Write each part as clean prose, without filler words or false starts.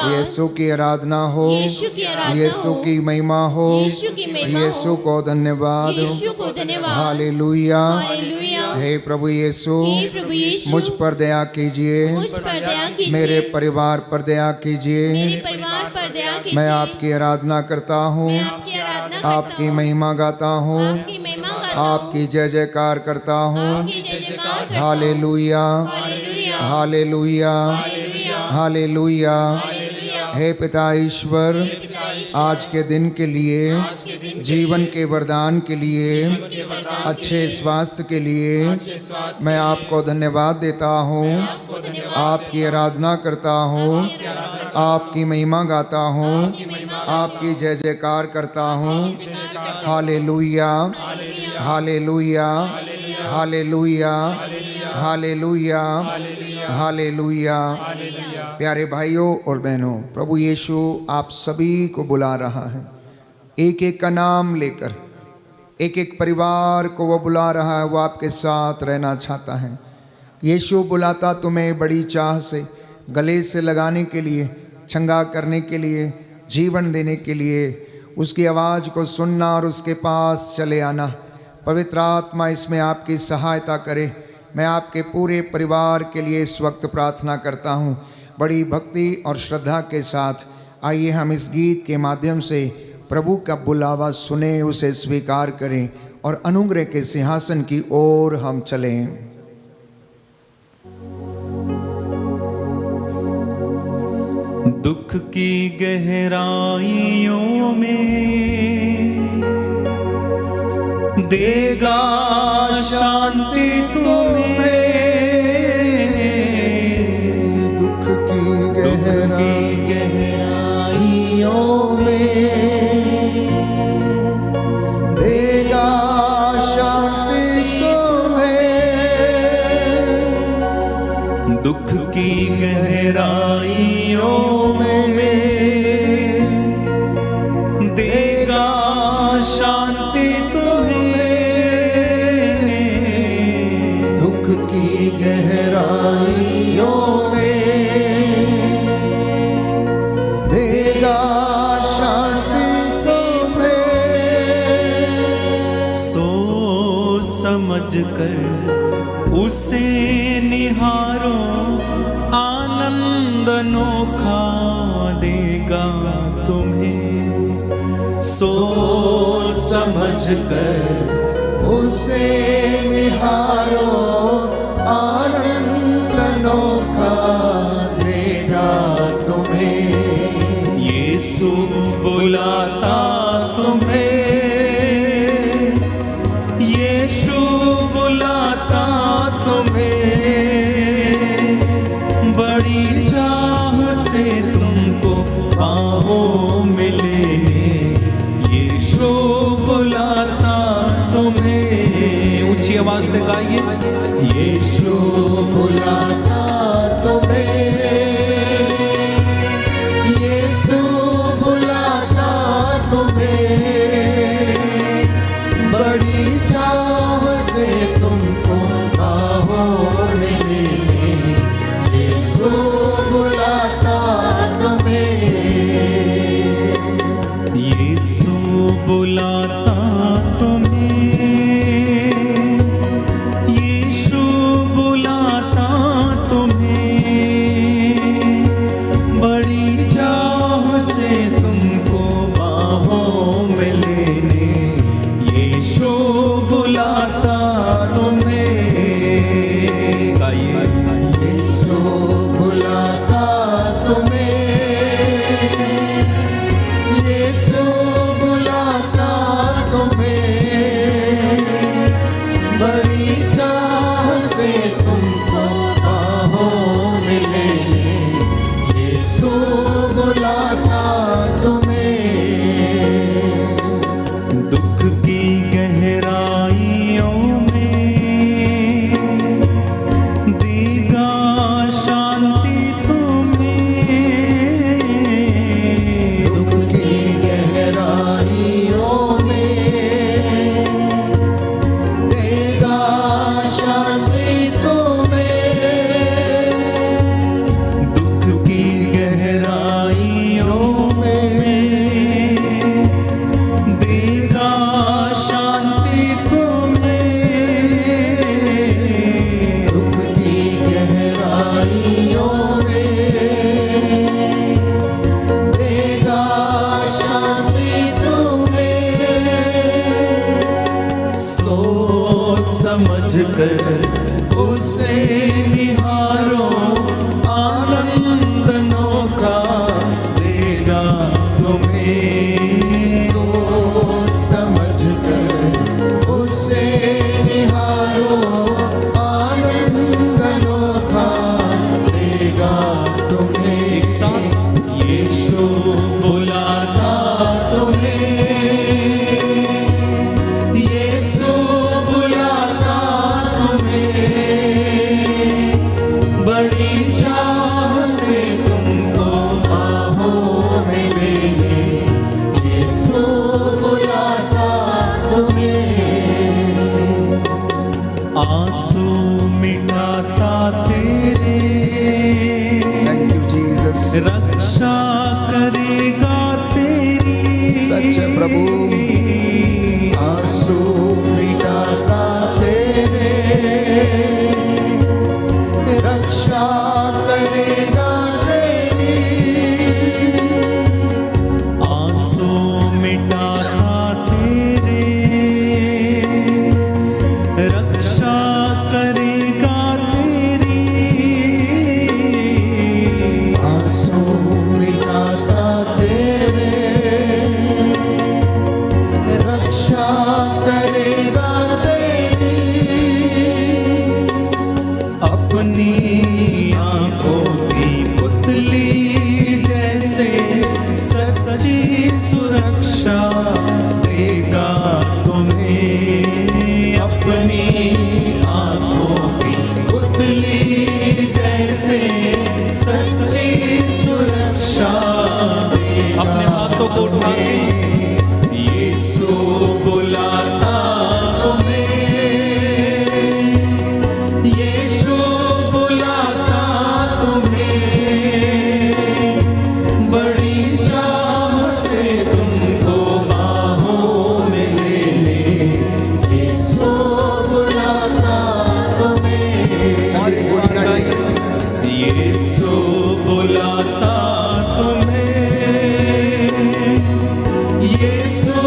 महिमा, यीशु की आराधना हो, यीशु की आराधना यीशु हो, की महिमा हो, यीशु की महिमा यीशु हो, को धन्यवाद। यीशु को धन्यवाद। हालेलुया। हालेलुया। हे प्रभु यीशु, हे प्रभु यीशु, मुझ पर दया कीजिए, मुझ पर दया कीजिए, मेरे परिवार पर दया कीजिए। मेरे परिवार पर दया कीजिए। मैं आपकी आराधना करता हूँ, मैं आपकी आराधना करता आपकी हूँ, महिमा गाता हूँ, आपकी महिमा गाता हूँ, आपकी जय जयकार करता हूँ। आपकी जय जयकार करता हूँ। Hallelujah, hallelujah, hallelujah, hallelujah, hallelujah. Hallelujah. हे पिता ईश्वर, आज के दिन के लिए, जीवन के वरदान के लिए, अच्छे स्वास्थ्य के लिए मैं आपको धन्यवाद देता हूँ, आपकी आराधना करता हूँ, आपकी महिमा गाता हूँ, आपकी जय जयकार करता हूँ। Hallelujah, hallelujah, hallelujah, hallelujah, hallelujah. प्यारे भाइयों और बहनों, प्रभु यीशु आप सभी को बुला रहा है, एक एक का नाम लेकर। एक एक परिवार को वो बुला रहा है, वो आपके साथ रहना चाहता है। यीशु बुलाता तुम्हें बड़ी चाह से, गले से लगाने के लिए, चंगा करने के लिए, जीवन देने के लिए। उसकी आवाज़ को सुनना और उसके पास चले आना। पवित्र आत्मा इसमें आपकी सहायता करे। मैं आपके पूरे परिवार के लिए इस वक्त प्रार्थना करता हूँ। बड़ी भक्ति और श्रद्धा के साथ आइए हम इस गीत के माध्यम से प्रभु का बुलावा सुने, उसे स्वीकार करें और अनुग्रह के सिंहासन की ओर हम चलें। दुख की गहराइयों में देगा शांति तुम्हें। दुख की गहराइयों में देगा शांति तुम्हें। दुख की गहराइयों में देगा शांति तुम्हें। दुख की गहराइयों देगा शांति तुम्हें। सोच समझ कर उसे निहारो, आनंद अनोखा देगा तुम्हें। सोच समझ कर उसे निहारो, आनंद अनोखा देगा तुम्हें। यीशु बुलाता तुम्हें, यीशु बुलाता तुम्हें। बड़ी चाह से तुमको बाहों में लेने यीशु बुलाता तुम्हें। ऊंची आवाज से गाइए। यीशु बुलाता तुम्हें, यीशु बुलाता तुम्हें। बड़ी चाह से तुमको बाहों में लेने यीशु बुलाता तुम्हें। यीशु बुलाता तुम्हें, यीशु बुलाता तुम्हें। बड़ी चाह से तुमको बाहों में लेने यीशु बुलाता तुम्हें। गाइए। यीशु बुलाता तुम्हें, यीशु बुलाता कर उसे निहारो, आनंद अनोखा देगा तुम्हें। सोच समझ कर उसे निहारो, आनंद अनोखा देगा तुम्हें। एक साथ यीशु बुलाता तुम्हें, यीशु बुलाता तुम्हें, बड़ी चाह से तुमको बाहों में लेने। यीशु बुलाता तुम्हें, आंसू मिटाता तेरे, थैंक यू जीसस। रक्षा करेगा तेरी। सच है प्रभु, आंसू मिटाता तेरे, रक्षा करेगा तेरी। आंसू मिटाता तेरे, रक्षा करेगा तेरी। आंसू मिटाता तेरे, रक्षा करेगा तेरी। अपनी आंखों की पुतली जैसे सच्ची सुरक्षा देगा तुम्हें। अपनी आंखों की पुतली जैसे सच्ची सुरक्षा देगा। अपने हाथों को उठा के यीशु बुलाता तुम्हें, यीशु बुलाता तुम्हें, बड़ी चाह से तुमको बाहों में लेने। यीशु बुलाता तुम्हें, सभी घुटना टेक। यीशु बुलाता तुम्हें, यीशु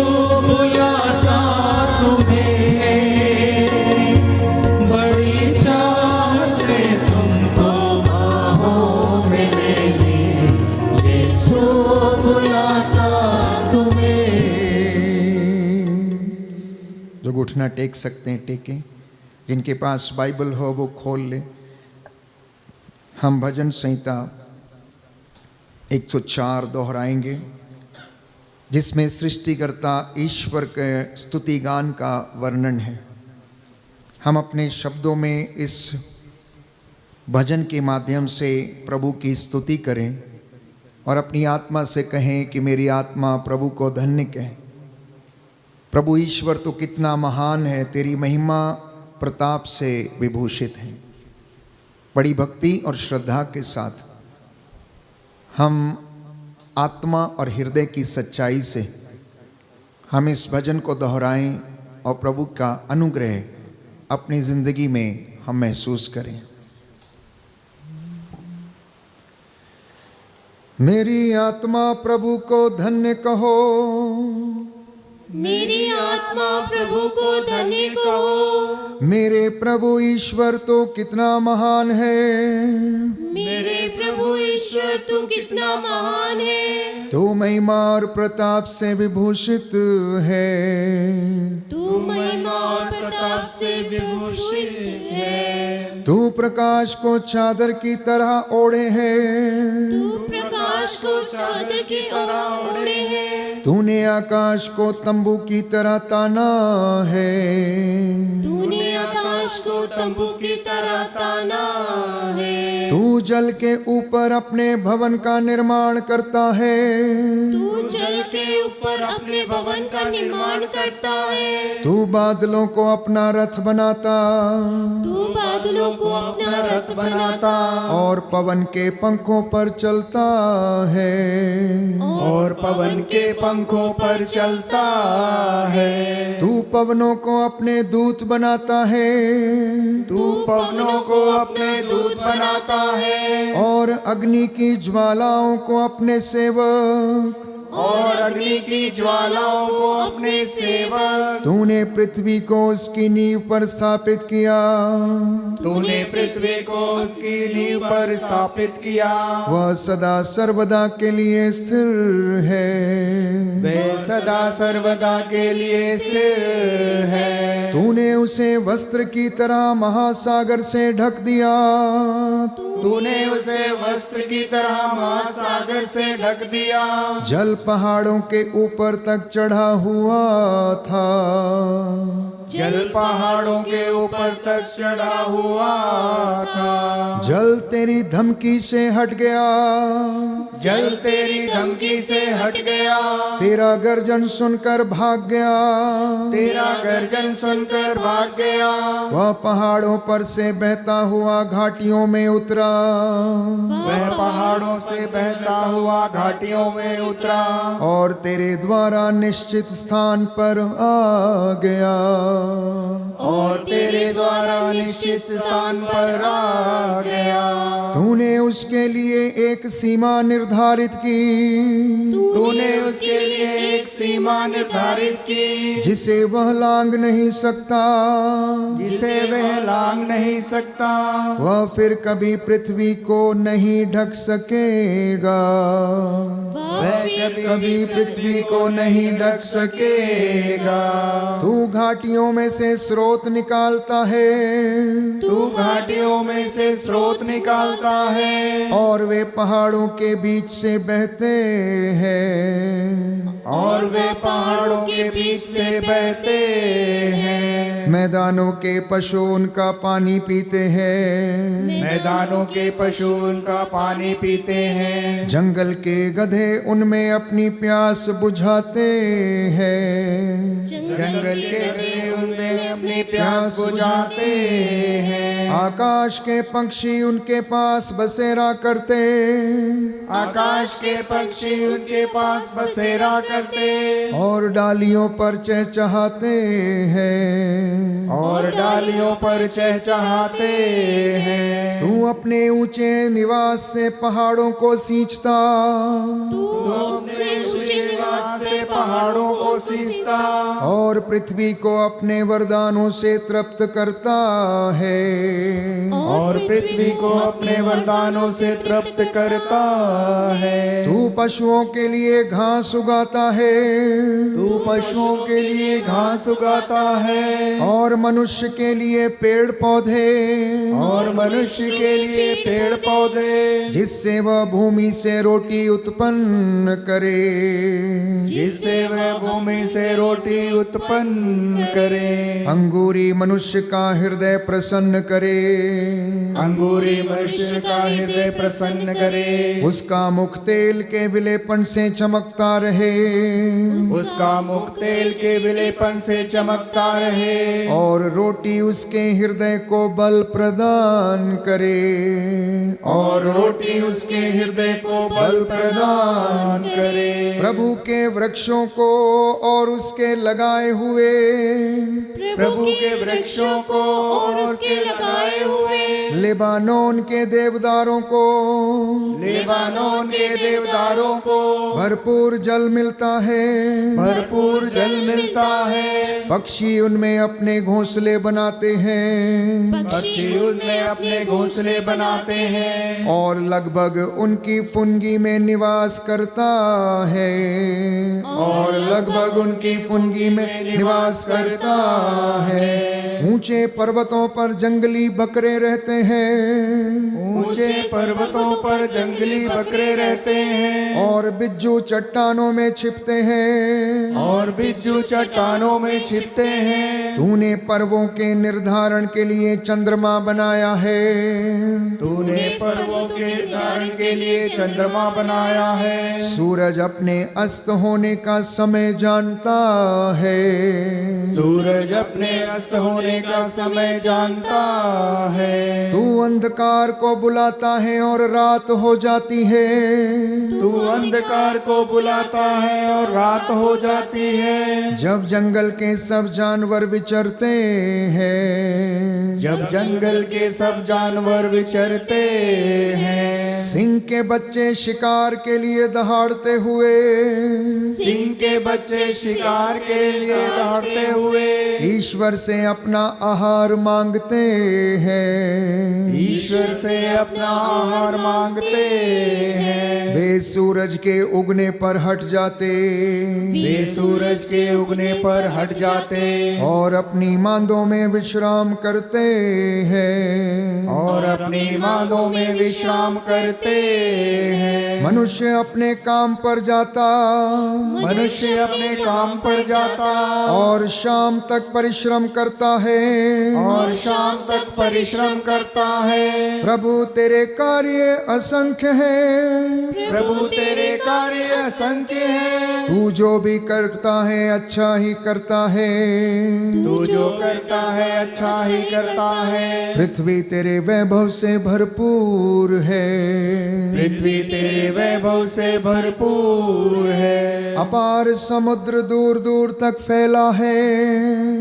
बुलाता तुम्हें, बड़ी चाह से तुमको बाहों में लेने। यीशु बुलाता तुम्हें। जो घुटना टेक सकते हैं टेकें, जिनके पास बाइबल हो वो खोल ले। हम भजन संहिता 104 दोहराएंगे, जिसमें सृष्टिकर्ता ईश्वर के स्तुति गान का वर्णन है। हम अपने शब्दों में इस भजन के माध्यम से प्रभु की स्तुति करें और अपनी आत्मा से कहें कि मेरी आत्मा प्रभु को धन्य कहे। प्रभु ईश्वर तो कितना महान है, तेरी महिमा प्रताप से विभूषित है। बड़ी भक्ति और श्रद्धा के साथ हम आत्मा और हृदय की सच्चाई से हम इस भजन को दोहराएं और प्रभु का अनुग्रह अपनी ज़िंदगी में हम महसूस करें। मेरी आत्मा प्रभु को धन्य कहो, मेरी आत्मा प्रभु को धन्य कहो। मेरे प्रभु ईश्वर तो कितना महान है, मेरे प्रभु ईश्वर तू कितना महान है। तू महिमा और प्रताप से विभूषित है। तू महिमा और प्रताप से विभूषित है। तू प्रकाश को चादर की तरह ओढ़े है। तू प्रकाश को चादर की तरह ओढ़े है। तूने आकाश को तंबू की तरह ताना है। तूने आकाश को तंबू की तरह ताना है। तू जल के ऊपर अपने भवन का निर्माण करता है। तू जल के ऊपर अपने भवन का निर्माण करता है। तू बादलों को अपना रथ बनाता। तू बादलों को अपना रथ बनाता। और पवन के पंखों पर चलता है। और पवन के पंखों पर चलता है। तू पवनों को अपने दूत बनाता है। तू पवनों को अपने दूत बनाता है। और अग्नि की ज्वालाओं को अपने सेवक। और अग्नि की ज्वालाओं को अपने सेवक। तूने पृथ्वी को उसकी नींव पर स्थापित किया, तूने पृथ्वी को उसकी नींव पर स्थापित किया। वह सदा सर्वदा के लिए स्थिर है। वह सदा सर्वदा के लिए स्थिर है। तूने उसे वस्त्र की तरह महासागर से ढक दिया, तूने उसे वस्त्र की तरह महासागर से ढक दिया। जल पहाड़ों के ऊपर तक चढ़ा हुआ था, जल पहाड़ों के ऊपर तक चढ़ा हुआ था। जल तेरी धमकी से हट गया, जल तेरी धमकी से हट गया। तेरा गर्जन सुनकर भाग गया, तेरा गर्जन सुनकर भाग गया। वह पहाड़ों पर से बहता हुआ घाटियों में उतरा, वह पहाड़ों से बहता हुआ घाटियों में उतरा और तेरे द्वारा निश्चित स्थान पर आ गया। और तेरे द्वारा निश्चित स्थान पर आ गया। तूने उसके लिए एक सीमा निर्धारित की, तूने उसके लिए एक सीमा निर्धारित की, जिसे वह लांघ नहीं सकता, जिसे वह लांघ नहीं सकता। वह फिर कभी पृथ्वी को नहीं ढक सकेगा, वह कभी पृथ्वी को नहीं ढक सकेगा। तू घाटियों में से स्रोत निकालता है, तू घाटियों में से स्रोत निकालता है और वे पहाड़ों के बीच से बहते हैं, और वे पहाड़ों के बीच से बहते हैं। मैदानों के पशु उनका पानी पीते हैं, मैदानों के पशु उनका पानी पीते हैं। जंगल के गधे उनमें अपनी प्यास बुझाते हैं, जंगल के गधे उनमें अपनी प्यास बुझाते हैं। आकाश के पक्षी उनके पास बसेरा करते, आकाश के पक्षी उनके पास बसेरा करते और डालियों पर चहचहाते हैं, और डालियों पर चहचहाते हैं। तू अपने ऊंचे निवास से पहाड़ों को सींचता, तू अपने ऊंचे निवास से पहाड़ों को सींचता और पृथ्वी को अपने वरदानों से तृप्त करता है, और पृथ्वी को अपने वरदानों से तृप्त करता है। तू पशुओं के लिए घास उगाता है, तू पशुओं के लिए घास उगाता है और मनुष्य के लिए पेड़ पौधे, और मनुष्य के लिए पेड़ पौधे, जिससे वह भूमि से रोटी उत्पन्न करे, जिससे वह भूमि से रोटी उत्पन्न करे। अंगूरी मनुष्य का हृदय प्रसन्न करे, अंगूरी मनुष्य का हृदय प्रसन्न करे। उसका मुख तेल के विलेपन से चमकता रहे, उसका मुख तेल के विलेपन से चमकता रहे, और रोटी उसके हृदय को बल प्रदान करे, और रोटी उसके हृदय को बल प्रदान करे। प्रभु के वृक्षों को और उसके लगाए हुए, प्रभु के वृक्षों को और उसके लगाए हुए, लेबानोन के देवदारों को, लेबानोन के देवदारों को भरपूर जल मिलता है, भरपूर जल मिलता है। पक्षी उनमें अपने घोंसले बनाते हैं, पक्षी उनमें अपने घोंसले बनाते हैं, और लगभग उनकी फुनगी में निवास करता है, और लगभग उनकी फुनगी में निवास करता है। ऊंचे पर्वतों पर जंगली बकरे रहते हैं, ऊंचे पर्वतों पर जंगली बकरे रहते हैं, और बिज्जू चट्टानों में छिपते हैं, और बिज्जू चट्टानों में छिपते हैं। तूने पर्वों के निर्धारण के लिए चंद्रमा बनाया है, तूने पर्वों के निर्धारण के लिए चंद्रमा बनाया है। सूरज अपने अस्त होने का समय जानता है, सूरज अपने अस्त होने का समय जानता है। तू अंधकार को बुलाता है और रात हो जाती है, तू अंधकार को बुलाता है और रात हो जाती है। जब जंगल के सब जानवर विचरते हैं, जब जंगल के सब जानवर विचरते हैं। सिंह के बच्चे शिकार के लिए दहाड़ते हुए, सिंह के बच्चे शिकार के लिए दौड़ते हुए ईश्वर से अपना आहार मांगते हैं। ईश्वर से अपना आहार मांगते हैं। वे सूरज के उगने पर हट जाते, वे सूरज के उगने पर हट जाते और अपनी मांदों में विश्राम करते हैं। और अपनी मांदों में विश्राम करते हैं। मनुष्य अपने काम पर जाता मनुष्य अपने काम पर जाता और शाम तक परिश्रम करता है। और शाम तक परिश्रम करता है। प्रभु तेरे कार्य असंख्य हैं, प्रभु तेरे कार्य असंख्य हैं। तू जो भी करता है अच्छा ही करता है। तू जो करता है अच्छा ही करता है। पृथ्वी तेरे वैभव से भरपूर है, पृथ्वी तेरे वैभव से भरपूर है। अपार समुद्र दूर दूर तक फैला है,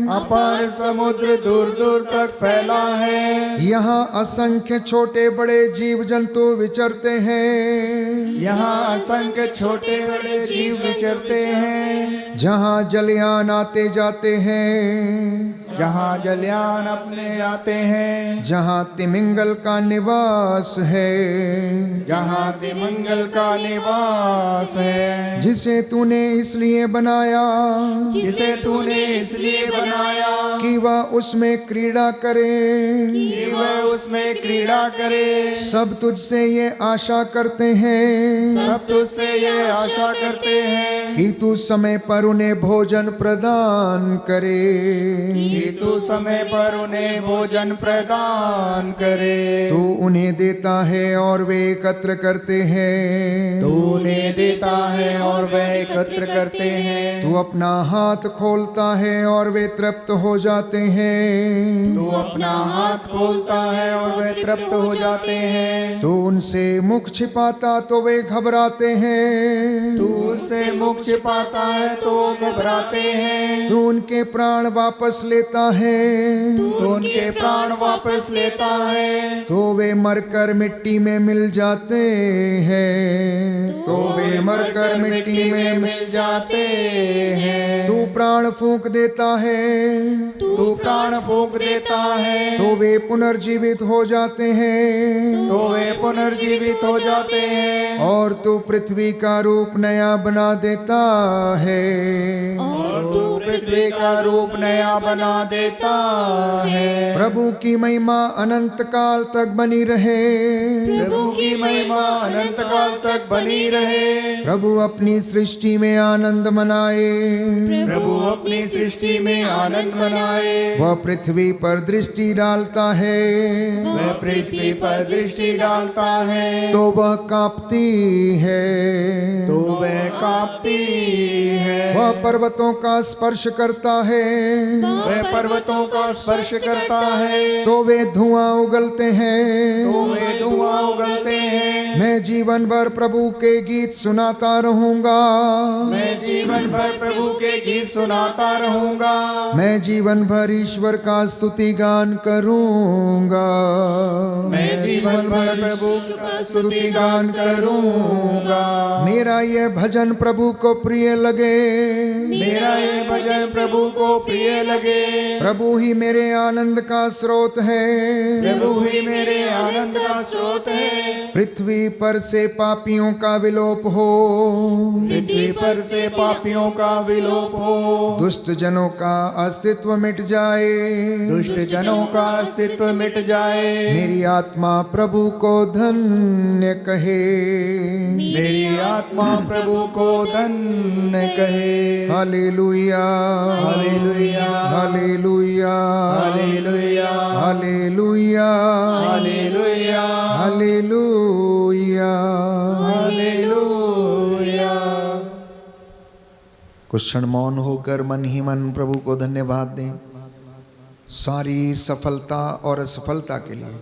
अपार समुद्र दूर दूर तक फैला है। यहाँ असंख्य छोटे बड़े जीव जंतु विचरते हैं। यहाँ असंख्य छोटे बड़े जीव विचरते हैं। जहाँ जलयान आते जाते हैं, जहाँ जलयान अपने आते हैं। जहाँ तिमिंगल का निवास है, जहाँ तिमिंगल का निवास है। जिसे तूने इसलिए बनाया जिसे तूने इसलिए बनाया कि वह उसमें क्रीड़ा करे। कि वह उसमें क्रीड़ा करे। सब तुझसे ये आशा करते हैं सब तुझसे ये आशा करते हैं कि तू समय पर उन्हें भोजन प्रदान करे। कि तू समय पर उन्हें भोजन प्रदान करे। तू उन्हें देता है और वे एकत्र करते हैं। तू उन्हें देता है और वह एकत्र करते हैं। तू अपना हाथ खोलता है और वे तृप्त हो जाते हैं। तू अपना हाथ खोलता है और वे तृप्त हो जाते हैं। तू उनसे मुख छिपाता तो वे घबराते हैं। तू उससे मुख छिपाता है तो घबराते हैं। तू उनके प्राण वापस लेता है तो उनके प्राण वापस लेता है। तो वे मरकर मिट्टी में मिल जाते हैं। तो वे मरकर मिट्टी में मिल जाते हैं। तू प्राण फूंक देता है तू प्राण फूंक देता है तो वे पुनर्जीवित हो जाते हैं। तो वे पुनर्जीवित हो जाते हैं। और तू पृथ्वी का रूप नया बना देता है। और तू पृथ्वी का रूप नया बना देता है। प्रभु की महिमा अनंत काल तक बनी रहे। प्रभु की महिमा अनंत काल तक बनी रहे। प्रभु अपनी सृष्टि में आनंद मनाए। प्रभु अपनी सृष्टि में आनंद मनाए। वह पृथ्वी पर दृष्टि डालता है वह पृथ्वी पर दृष्टि डालता है तो वह कांपती है। तो वह कांपती है। वह पर्वतों का स्पर्श करता है वह पर्वतों का स्पर्श करता है तो वे धुआं उगलते हैं। तो वे धुआं उगलते हैं। मैं जीवन भर प्रभु के गीत सुनाता रहूंगा। मैं जीवन भर प्रभु के गीत सुनाता रहूंगा। मैं जीवन भर ईश्वर का स्तुति गान करूंगा। मैं जीवन भर प्रभु का स्तुति गान करूंगा। मेरा ये भजन प्रभु को प्रिय लगे। मेरा ये भजन प्रभु को प्रिय लगे। प्रभु ही मेरे आनंद का स्रोत है। प्रभु ही मेरे आनंद का स्रोत है। पृथ्वी पर से पापियों का विलोप हो। पृथ्वी पर से पापियों का विलोप हो। दुष्ट जनों का अस्तित्व मिट जाए। दुष्ट जनों का अस्तित्व मिट जाए। मेरी आत्मा प्रभु को धन्य कहे। मेरी आत्मा प्रभु को धन्य कहे। Hallelujah hallelujah hallelujah hallelujah hallelujah hallelujah hallelujah. Hallelujah. कुछ क्षण मौन होकर मन ही मन प्रभु को धन्यवाद दें। सारी सफलता और असफलता के लिए,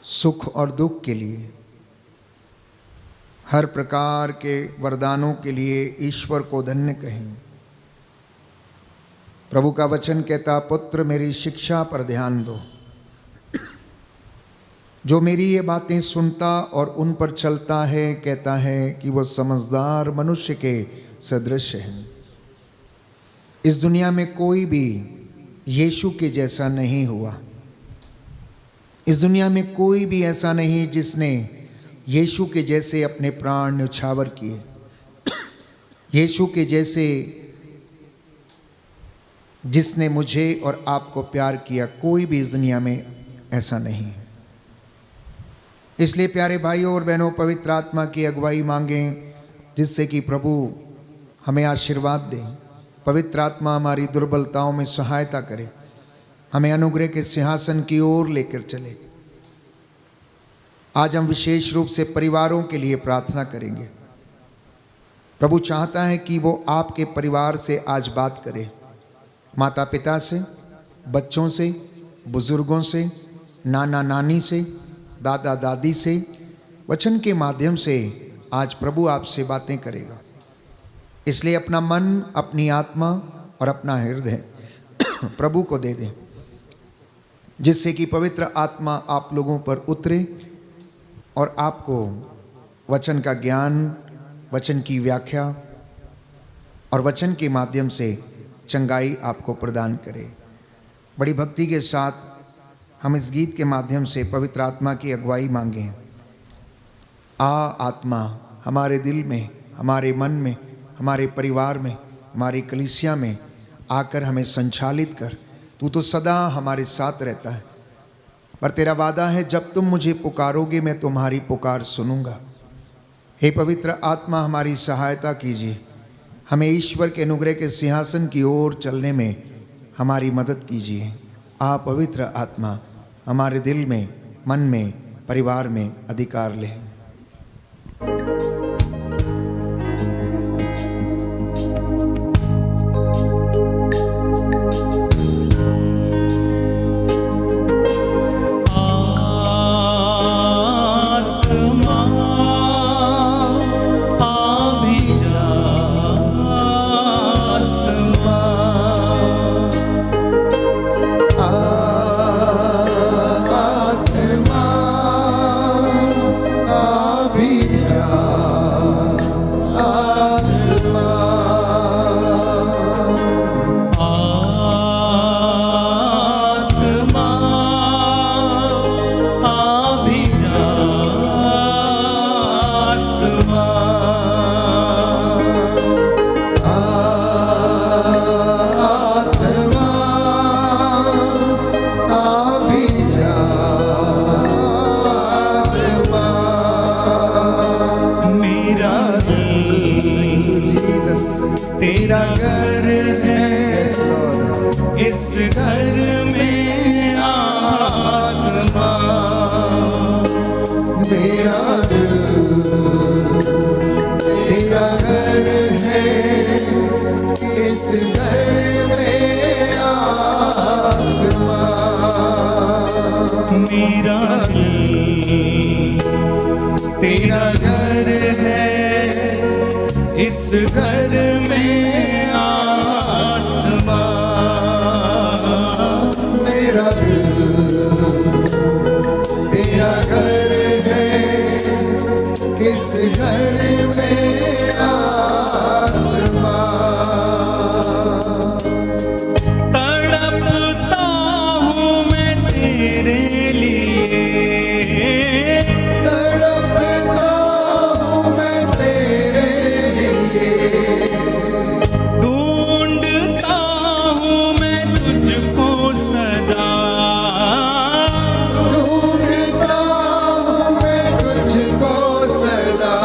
सुख और दुख के लिए, हर प्रकार के वरदानों के लिए ईश्वर को धन्य कहें। प्रभु का वचन कहता, पुत्र मेरी शिक्षा पर ध्यान दो। जो मेरी ये बातें सुनता और उन पर चलता है, कहता है कि वो समझदार मनुष्य के सदृश है। इस दुनिया में कोई भी यीशु के जैसा नहीं हुआ। इस दुनिया में कोई भी ऐसा नहीं जिसने यीशु के जैसे अपने प्राण न्यौछावर किए, यीशु के जैसे जिसने मुझे और आपको प्यार किया। कोई भी इस दुनिया में ऐसा नहीं है। इसलिए प्यारे भाइयों और बहनों, पवित्र आत्मा की अगुवाई मांगें, जिससे कि प्रभु हमें आशीर्वाद दे। पवित्र आत्मा हमारी दुर्बलताओं में सहायता करे, हमें अनुग्रह के सिंहासन की ओर लेकर चले। आज हम विशेष रूप से परिवारों के लिए प्रार्थना करेंगे। प्रभु चाहता है कि वो आपके परिवार से आज बात करे, माता पिता से, बच्चों से, बुजुर्गों से, नाना नानी से, दादा दादी से, वचन के माध्यम से आज प्रभु आपसे बातें करेगा। इसलिए अपना मन, अपनी आत्मा और अपना हृदय प्रभु को दे दें, जिससे कि पवित्र आत्मा आप लोगों पर उतरे और आपको वचन का ज्ञान, वचन की व्याख्या और वचन के माध्यम से चंगाई आपको प्रदान करे। बड़ी भक्ति के साथ हम इस गीत के माध्यम से पवित्र आत्मा की अगुवाई मांगें। आ आत्मा हमारे दिल में, हमारे मन में, हमारे परिवार में, हमारी कलीसिया में आकर हमें संचालित कर। तू तो सदा हमारे साथ रहता है, पर तेरा वादा है जब तुम मुझे पुकारोगे मैं तुम्हारी पुकार सुनूंगा। हे पवित्र आत्मा, हमारी सहायता कीजिए, हमें ईश्वर के अनुग्रह के सिंहासन की ओर चलने में हमारी मदद कीजिए। आ पवित्र आत्मा हमारे दिल में, मन में, परिवार में अधिकार ले। तेरा घर है, इस घर में आत्मा, मेरा दिल तेरा घर है, इस घर में आत्मा, मेरा दिल तेरा घर है, इस घर में आत्मा, मेरा दिल तेरा घर है, इस घर में आत्मा। तड़पता हूँ मैं तेरे लिए, तड़पता हूँ मैं तेरे लिए, ढूंढता हूँ मैं तुझको सदा, ढूंढता हूँ मैं तुझको सदा।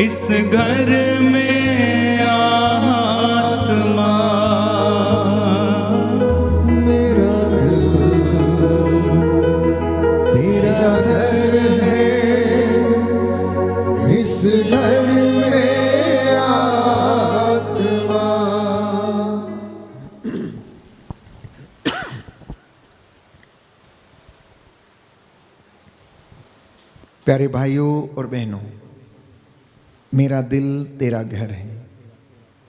इस घर में आत्मा। मेरा दिल तेरा घर है, इस घर में आत्मा। प्यारे भाइयों और बहनों, मेरा दिल तेरा घर है।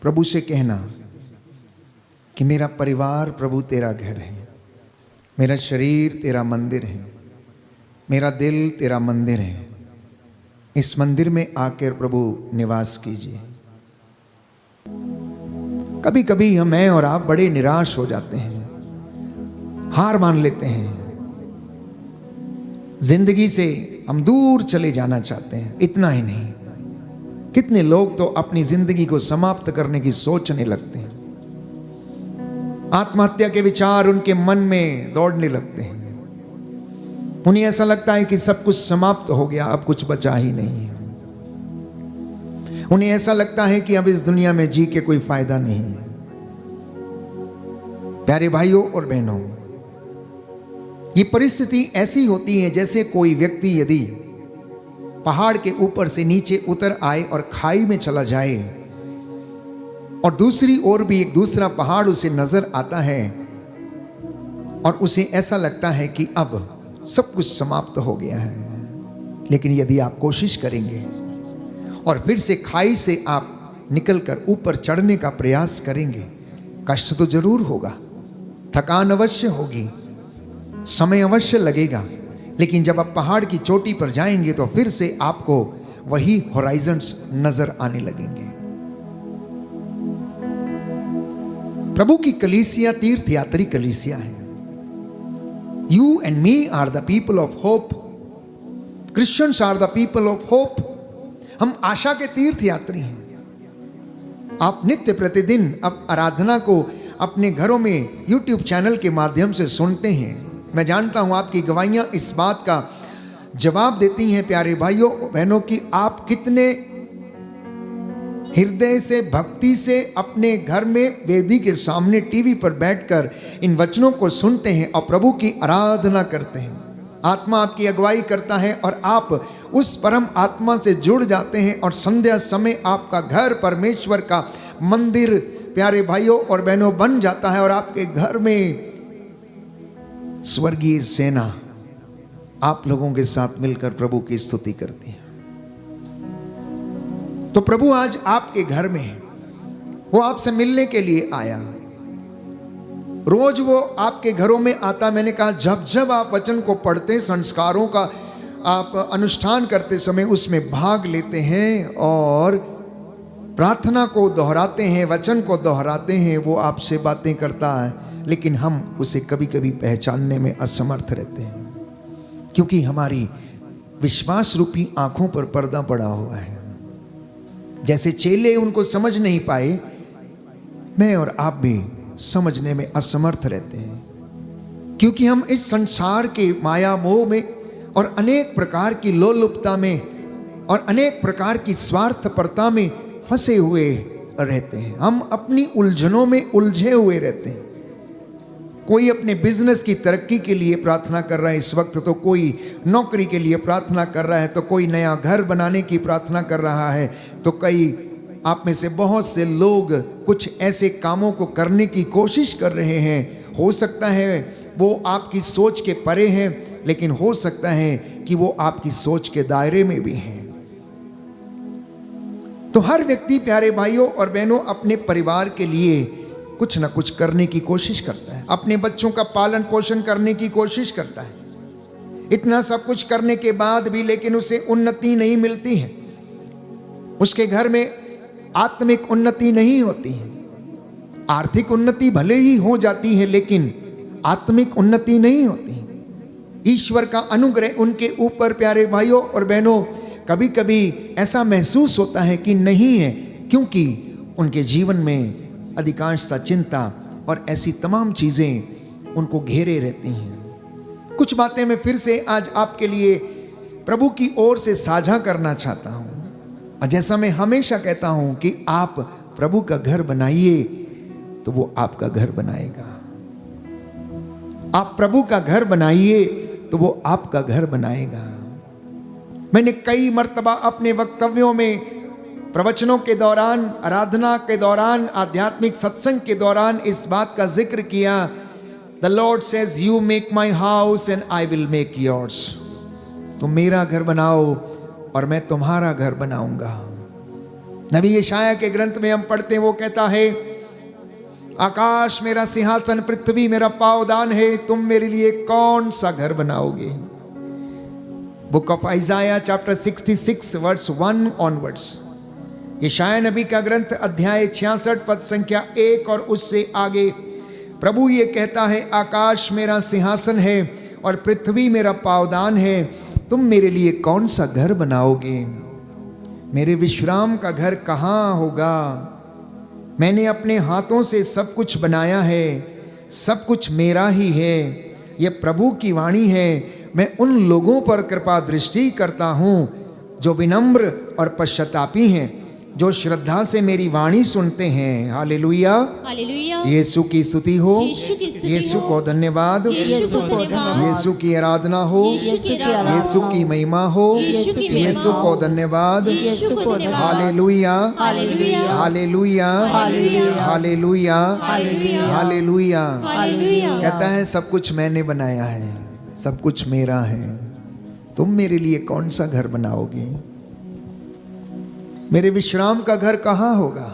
प्रभु से कहना कि मेरा परिवार प्रभु तेरा घर है, मेरा शरीर तेरा मंदिर है, मेरा दिल तेरा मंदिर है। इस मंदिर में आकर प्रभु निवास कीजिए। कभी कभी मैं और आप बड़े निराश हो जाते हैं, हार मान लेते हैं, जिंदगी से हम दूर चले जाना चाहते हैं। इतना ही नहीं, कितने लोग तो अपनी जिंदगी को समाप्त करने की सोचने लगते हैं। आत्महत्या के विचार उनके मन में दौड़ने लगते हैं। उन्हें ऐसा लगता है कि सब कुछ समाप्त हो गया, अब कुछ बचा ही नहीं है। उन्हें ऐसा लगता है कि अब इस दुनिया में जी के कोई फायदा नहीं है। प्यारे भाइयों और बहनों, ये परिस्थिति ऐसी होती है जैसे कोई व्यक्ति यदि पहाड़ के ऊपर से नीचे उतर आए और खाई में चला जाए और दूसरी ओर भी एक दूसरा पहाड़ उसे नजर आता है और उसे ऐसा लगता है कि अब सब कुछ समाप्त हो गया है। लेकिन यदि आप कोशिश करेंगे और फिर से खाई से आप निकलकर ऊपर चढ़ने का प्रयास करेंगे, कष्ट तो जरूर होगा, थकान अवश्य होगी, समय अवश्य लगेगा, लेकिन जब आप पहाड़ की चोटी पर जाएंगे तो फिर से आपको वही होराइजन्स नजर आने लगेंगे। प्रभु की कलीसिया तीर्थयात्री कलीसिया है। You and me are the people of hope. Christians are the people of hope. हम आशा के तीर्थयात्री हैं। आप नित्य प्रतिदिन अब आराधना को अपने घरों में YouTube चैनल के माध्यम से सुनते हैं। मैं जानता हूं आपकी गवाहियां इस बात का जवाब देती हैं प्यारे भाइयों बहनों कि आप कितने हृदय से भक्ति से अपने घर में वेदी के सामने टीवी पर बैठकर इन वचनों को सुनते हैं और प्रभु की आराधना करते हैं। आत्मा आपकी अगुवाई करता है और आप उस परम आत्मा से जुड़ जाते हैं और संध्या समय आपका घर परमेश्वर का मंदिर प्यारे भाइयों और बहनों बन जाता है और आपके घर में स्वर्गीय सेना आप लोगों के साथ मिलकर प्रभु की स्तुति करती है। तो प्रभु आज आपके घर में है, वो आपसे मिलने के लिए आया। रोज वो आपके घरों में आता। मैंने कहा जब जब आप वचन को पढ़ते, संस्कारों का आप अनुष्ठान करते समय उसमें भाग लेते हैं और प्रार्थना को दोहराते हैं, वचन को दोहराते हैं, वो आपसे बातें करता है, लेकिन हम उसे कभी कभी पहचानने में असमर्थ रहते हैं क्योंकि हमारी विश्वास रूपी आंखों पर पर्दा पड़ा हुआ है। जैसे चेले उनको समझ नहीं पाए, मैं और आप भी समझने में असमर्थ रहते हैं क्योंकि हम इस संसार के माया मोह में और अनेक प्रकार की लोलुपता में और अनेक प्रकार की स्वार्थपरता में फंसे हुए रहते हैं। हम अपनी उलझनों में उलझे हुए रहते हैं। कोई अपने बिजनेस की तरक्की के लिए प्रार्थना कर रहा है इस वक्त, तो कोई नौकरी के लिए प्रार्थना कर रहा है, तो कोई नया घर बनाने की प्रार्थना कर रहा है, तो कई आप में से बहुत से लोग कुछ ऐसे कामों को करने की कोशिश कर रहे हैं। हो सकता है वो आपकी सोच के परे हैं, लेकिन हो सकता है कि वो आपकी सोच के दायरे में भी हैं। तो हर व्यक्ति प्यारे भाइयों और बहनों अपने परिवार के लिए कुछ ना कुछ करने की कोशिश करता है, अपने बच्चों का पालन पोषण करने की कोशिश करता है। इतना सब कुछ करने के बाद भी लेकिन उसे उन्नति नहीं मिलती है, उसके घर में आत्मिक उन्नति नहीं होती है। आर्थिक उन्नति भले ही हो जाती है लेकिन आत्मिक उन्नति नहीं होती। ईश्वर का अनुग्रह उनके ऊपर प्यारे भाइयों और बहनों कभी कभी ऐसा महसूस होता है कि नहीं है, क्योंकि उनके जीवन में अधिकांशतः चिंता और ऐसी तमाम चीजें उनको घेरे रहती हैं। कुछ बातें मैं फिर से आज आपके लिए प्रभु की ओर से साझा करना चाहता हूं। और जैसा मैं हमेशा कहता हूं कि आप प्रभु का घर बनाइए तो वो आपका घर बनाएगा। आप प्रभु का घर बनाइए तो वो आपका घर बनाएगा। मैंने कई मर्तबा अपने वक्तव्यों में, प्रवचनों के दौरान, आराधना के दौरान, आध्यात्मिक सत्संग के दौरान इस बात का जिक्र किया, the Lord says you make my house and I will make yours. तुम मेरा घर बनाओ और मैं तुम्हारा घर बनाऊंगा। नबी यशाया के ग्रंथ में हम पढ़ते हैं, वो कहता है, आकाश मेरा सिंहासन, पृथ्वी मेरा पावदान है, तुम मेरे लिए कौन सा घर बनाओगे। Book of Isaiah chapter 66 verse 1 onwards. यशाया नबी का ग्रंथ अध्याय 66 पद संख्या 1 और उससे आगे प्रभु ये कहता है, आकाश मेरा सिंहासन है और पृथ्वी मेरा पावदान है, तुम मेरे लिए कौन सा घर बनाओगे। मेरे विश्राम का घर कहाँ होगा। मैंने अपने हाथों से सब कुछ बनाया है, सब कुछ मेरा ही है। यह प्रभु की वाणी है। मैं उन लोगों पर कृपा दृष्टि करता हूँ जो विनम्र और पश्चातापी हैं, जो श्रद्धा से मेरी वाणी सुनते हैं। Hallelujah, hallelujah. यीशु की स्तुति हो, यीशु की स्तुति यीशु हो, को धन्यवाद, यीशु को धन्यवाद, यीशु की आराधना हो, यीशु की आराधना यीशु की महिमा हो, यीशु की महिमा यीशु हो, को धन्यवाद। यीशु को धन्यवाद। Hallelujah, hallelujah, hallelujah, hallelujah, hallelujah, hallelujah, hallelujah. Hallelujah. कहता है सब कुछ मैंने बनाया है, सब कुछ मेरा है, तुम मेरे लिए कौन सा घर बनाओगे। मेरे विश्राम का घर कहाँ होगा।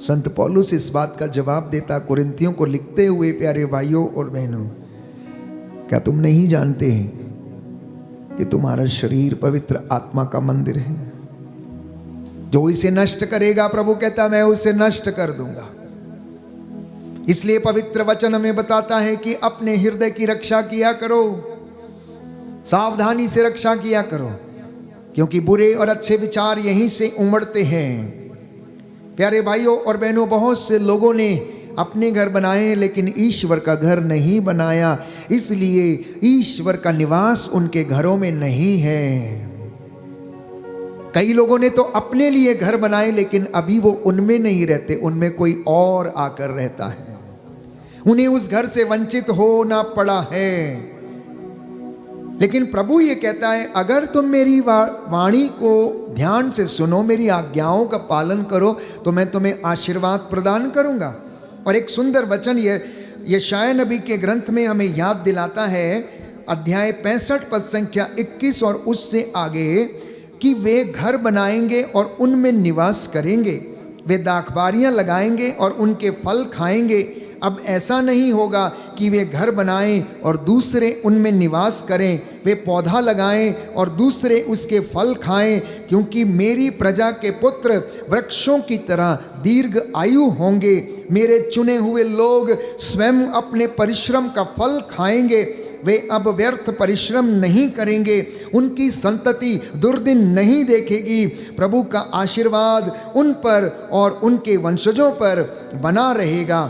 संत पौलुस इस बात का जवाब देता कुरिन्थियों को लिखते हुए, प्यारे भाइयों और बहनों, क्या तुम नहीं जानते कि तुम्हारा शरीर पवित्र आत्मा का मंदिर है। जो इसे नष्ट करेगा, प्रभु कहता मैं उसे नष्ट कर दूंगा। इसलिए पवित्र वचन हमें बताता है कि अपने हृदय की रक्षा किया करो, सावधानी से रक्षा किया करो, क्योंकि बुरे और अच्छे विचार यहीं से उमड़ते हैं। प्यारे भाइयों और बहनों, बहुत से लोगों ने अपने घर बनाए हैं लेकिन ईश्वर का घर नहीं बनाया, इसलिए ईश्वर का निवास उनके घरों में नहीं है। कई लोगों ने तो अपने लिए घर बनाए लेकिन अभी वो उनमें नहीं रहते, उनमें कोई और आकर रहता है। उन्हें उस घर से वंचित होना पड़ा है। लेकिन प्रभु ये कहता है, अगर तुम मेरी वाणी को ध्यान से सुनो, मेरी आज्ञाओं का पालन करो, तो मैं तुम्हें आशीर्वाद प्रदान करूंगा। और एक सुंदर वचन यशाया नबी के ग्रंथ में हमें याद दिलाता है, अध्याय 65 पद संख्या 21 और उससे आगे, कि वे घर बनाएंगे और उनमें निवास करेंगे, वे दाखबारियां लगाएंगे और उनके फल खाएंगे। अब ऐसा नहीं होगा कि वे घर बनाएं और दूसरे उनमें निवास करें, वे पौधा लगाएं और दूसरे उसके फल खाएं, क्योंकि मेरी प्रजा के पुत्र वृक्षों की तरह दीर्घ आयु होंगे। मेरे चुने हुए लोग स्वयं अपने परिश्रम का फल खाएंगे, वे अब व्यर्थ परिश्रम नहीं करेंगे, उनकी संतति दुर्दिन नहीं देखेगी। प्रभु का आशीर्वाद उन पर और उनके वंशजों पर बना रहेगा।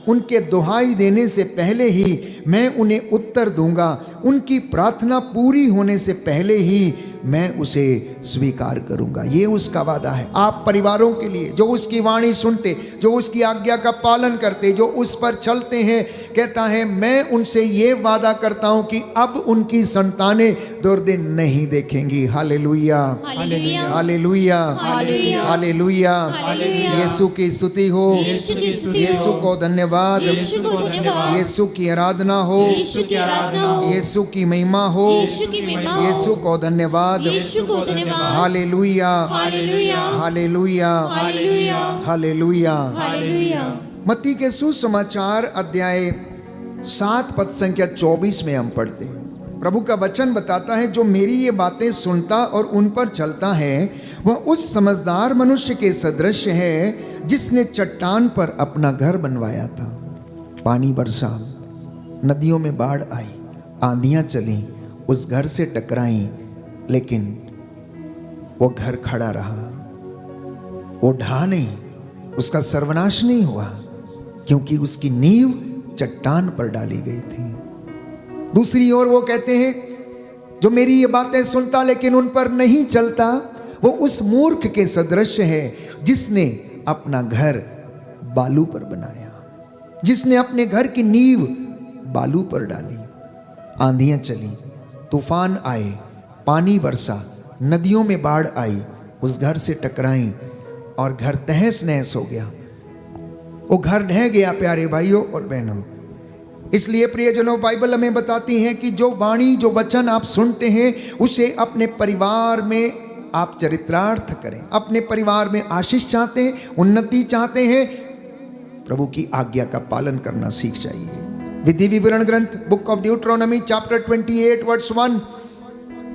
उनके दुहाई देने से पहले ही मैं उन्हें उत्तर दूंगा, उनकी प्रार्थना पूरी होने से पहले ही मैं उसे स्वीकार करूंगा। ये उसका वादा है आप परिवारों के लिए, जो उसकी वाणी सुनते, जो उसकी आज्ञा का पालन करते, जो उस पर चलते हैं। कहता है मैं उनसे ये वादा करता हूं कि अब उनकी संतानें दुर्दिन नहीं देखेंगी। Hallelujah, hallelujah, hallelujah, hallelujah, hallelujah. Hallelujah. यीशु की स्तुति हो, यीशु की स्तुति हो, यीशु को धन्यवाद, यीशु को धन्यवाद, यीशु की आराधना हो, यीशु की आराधना हो, यीशु की महिमा हो, यीशु की महिमा हो, यीशु को धन्यवाद। यीशु को धन्यवाद। Hallelujah, hallelujah, hallelujah, hallelujah, hallelujah. Hallelujah. मत्ती के सुसमाचार अध्याय 7 पद संख्या 24 में हम पढ़ते हैं, प्रभु का वचन बताता है, जो मेरी ये बातें सुनता और उन पर चलता है वह उस समझदार मनुष्य के सदृश है जिसने चट्टान पर अपना घर बनवाया था। पानी बरसा, नदियों में बाढ़ आई, आंधियां चली, उस घर से टकराई, लेकिन वो घर खड़ा रहा, वो ढहा नहीं, उसका सर्वनाश नहीं हुआ, क्योंकि उसकी नींव चट्टान पर डाली गई थी। दूसरी ओर वो कहते हैं, जो मेरी ये बातें सुनता लेकिन उन पर नहीं चलता, वो उस मूर्ख के सदृश है जिसने अपना घर बालू पर बनाया, जिसने अपने घर की नींव बालू पर डाली। आंधियां चली, तूफान आए, पानी बरसा, नदियों में बाढ़ आई, उस घर से टकराई और घर तहस नहस हो गया। वो घर ढह गया प्यारे भाइयों और बहनों। इसलिए प्रियजनों, बाइबल हमें बताती है कि जो वाणी, जो वचन आप सुनते हैं, उसे अपने परिवार में आप चरितार्थ करें। अपने परिवार में आशीष चाहते हैं, उन्नति चाहते हैं, प्रभु की आज्ञा का पालन करना सीख जाइए। विधि विवरण ग्रंथ, बुक ऑफ ड्यूट्रोनॉमी चैप्टर 28 वर्स 1,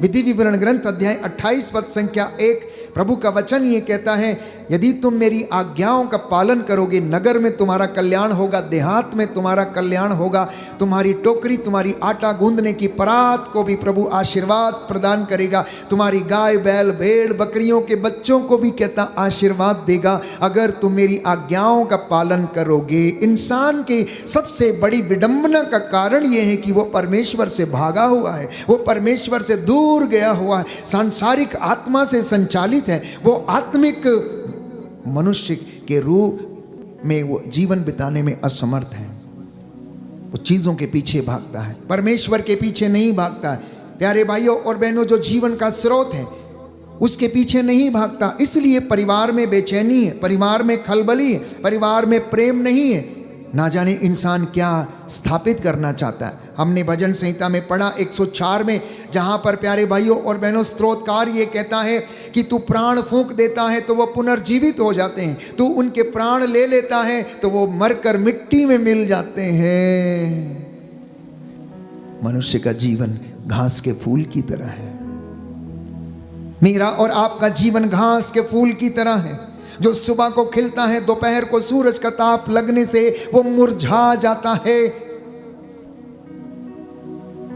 विधि विवरण ग्रंथ अध्याय 28 पद संख्या 1, प्रभु का वचन ये कहता है, यदि तुम मेरी आज्ञाओं का पालन करोगे, नगर में तुम्हारा कल्याण होगा, देहात में तुम्हारा कल्याण होगा, तुम्हारी टोकरी, तुम्हारी आटा गूंदने की परात को भी प्रभु आशीर्वाद प्रदान करेगा, तुम्हारी गाय बैल भेड़ बकरियों के बच्चों को भी कहता आशीर्वाद देगा, अगर तुम मेरी आज्ञाओं का पालन करोगे। इंसान की सबसे बड़ी विडंबना का कारण यह है कि वो परमेश्वर से भागा हुआ है, वो परमेश्वर से दूर गया हुआ है, सांसारिक आत्मा से संचालित है, वो आत्मिक मनुष्य के रूप में वो जीवन बिताने में असमर्थ है। वो चीजों के पीछे भागता है, परमेश्वर के पीछे नहीं भागता है। प्यारे भाइयों और बहनों, जो जीवन का स्रोत है उसके पीछे नहीं भागता, इसलिए परिवार में बेचैनी है, परिवार में खलबली है, परिवार में प्रेम नहीं है। ना जाने इंसान क्या स्थापित करना चाहता है। हमने भजन संहिता में पढ़ा 104 में, जहाँ पर प्यारे भाइयों और बहनों स्तोत्रकार ये कहता है कि तू प्राण फूंक देता है तो वो पुनर्जीवित हो जाते हैं, तू उनके प्राण ले लेता है तो वो मरकर मिट्टी में मिल जाते हैं। मनुष्य का जीवन घास के फूल की तरह है। मेरा और आपका जीवन घास के फूल की तरह है, जो सुबह को खिलता है, दोपहर को सूरज का ताप लगने से वो मुरझा जाता है।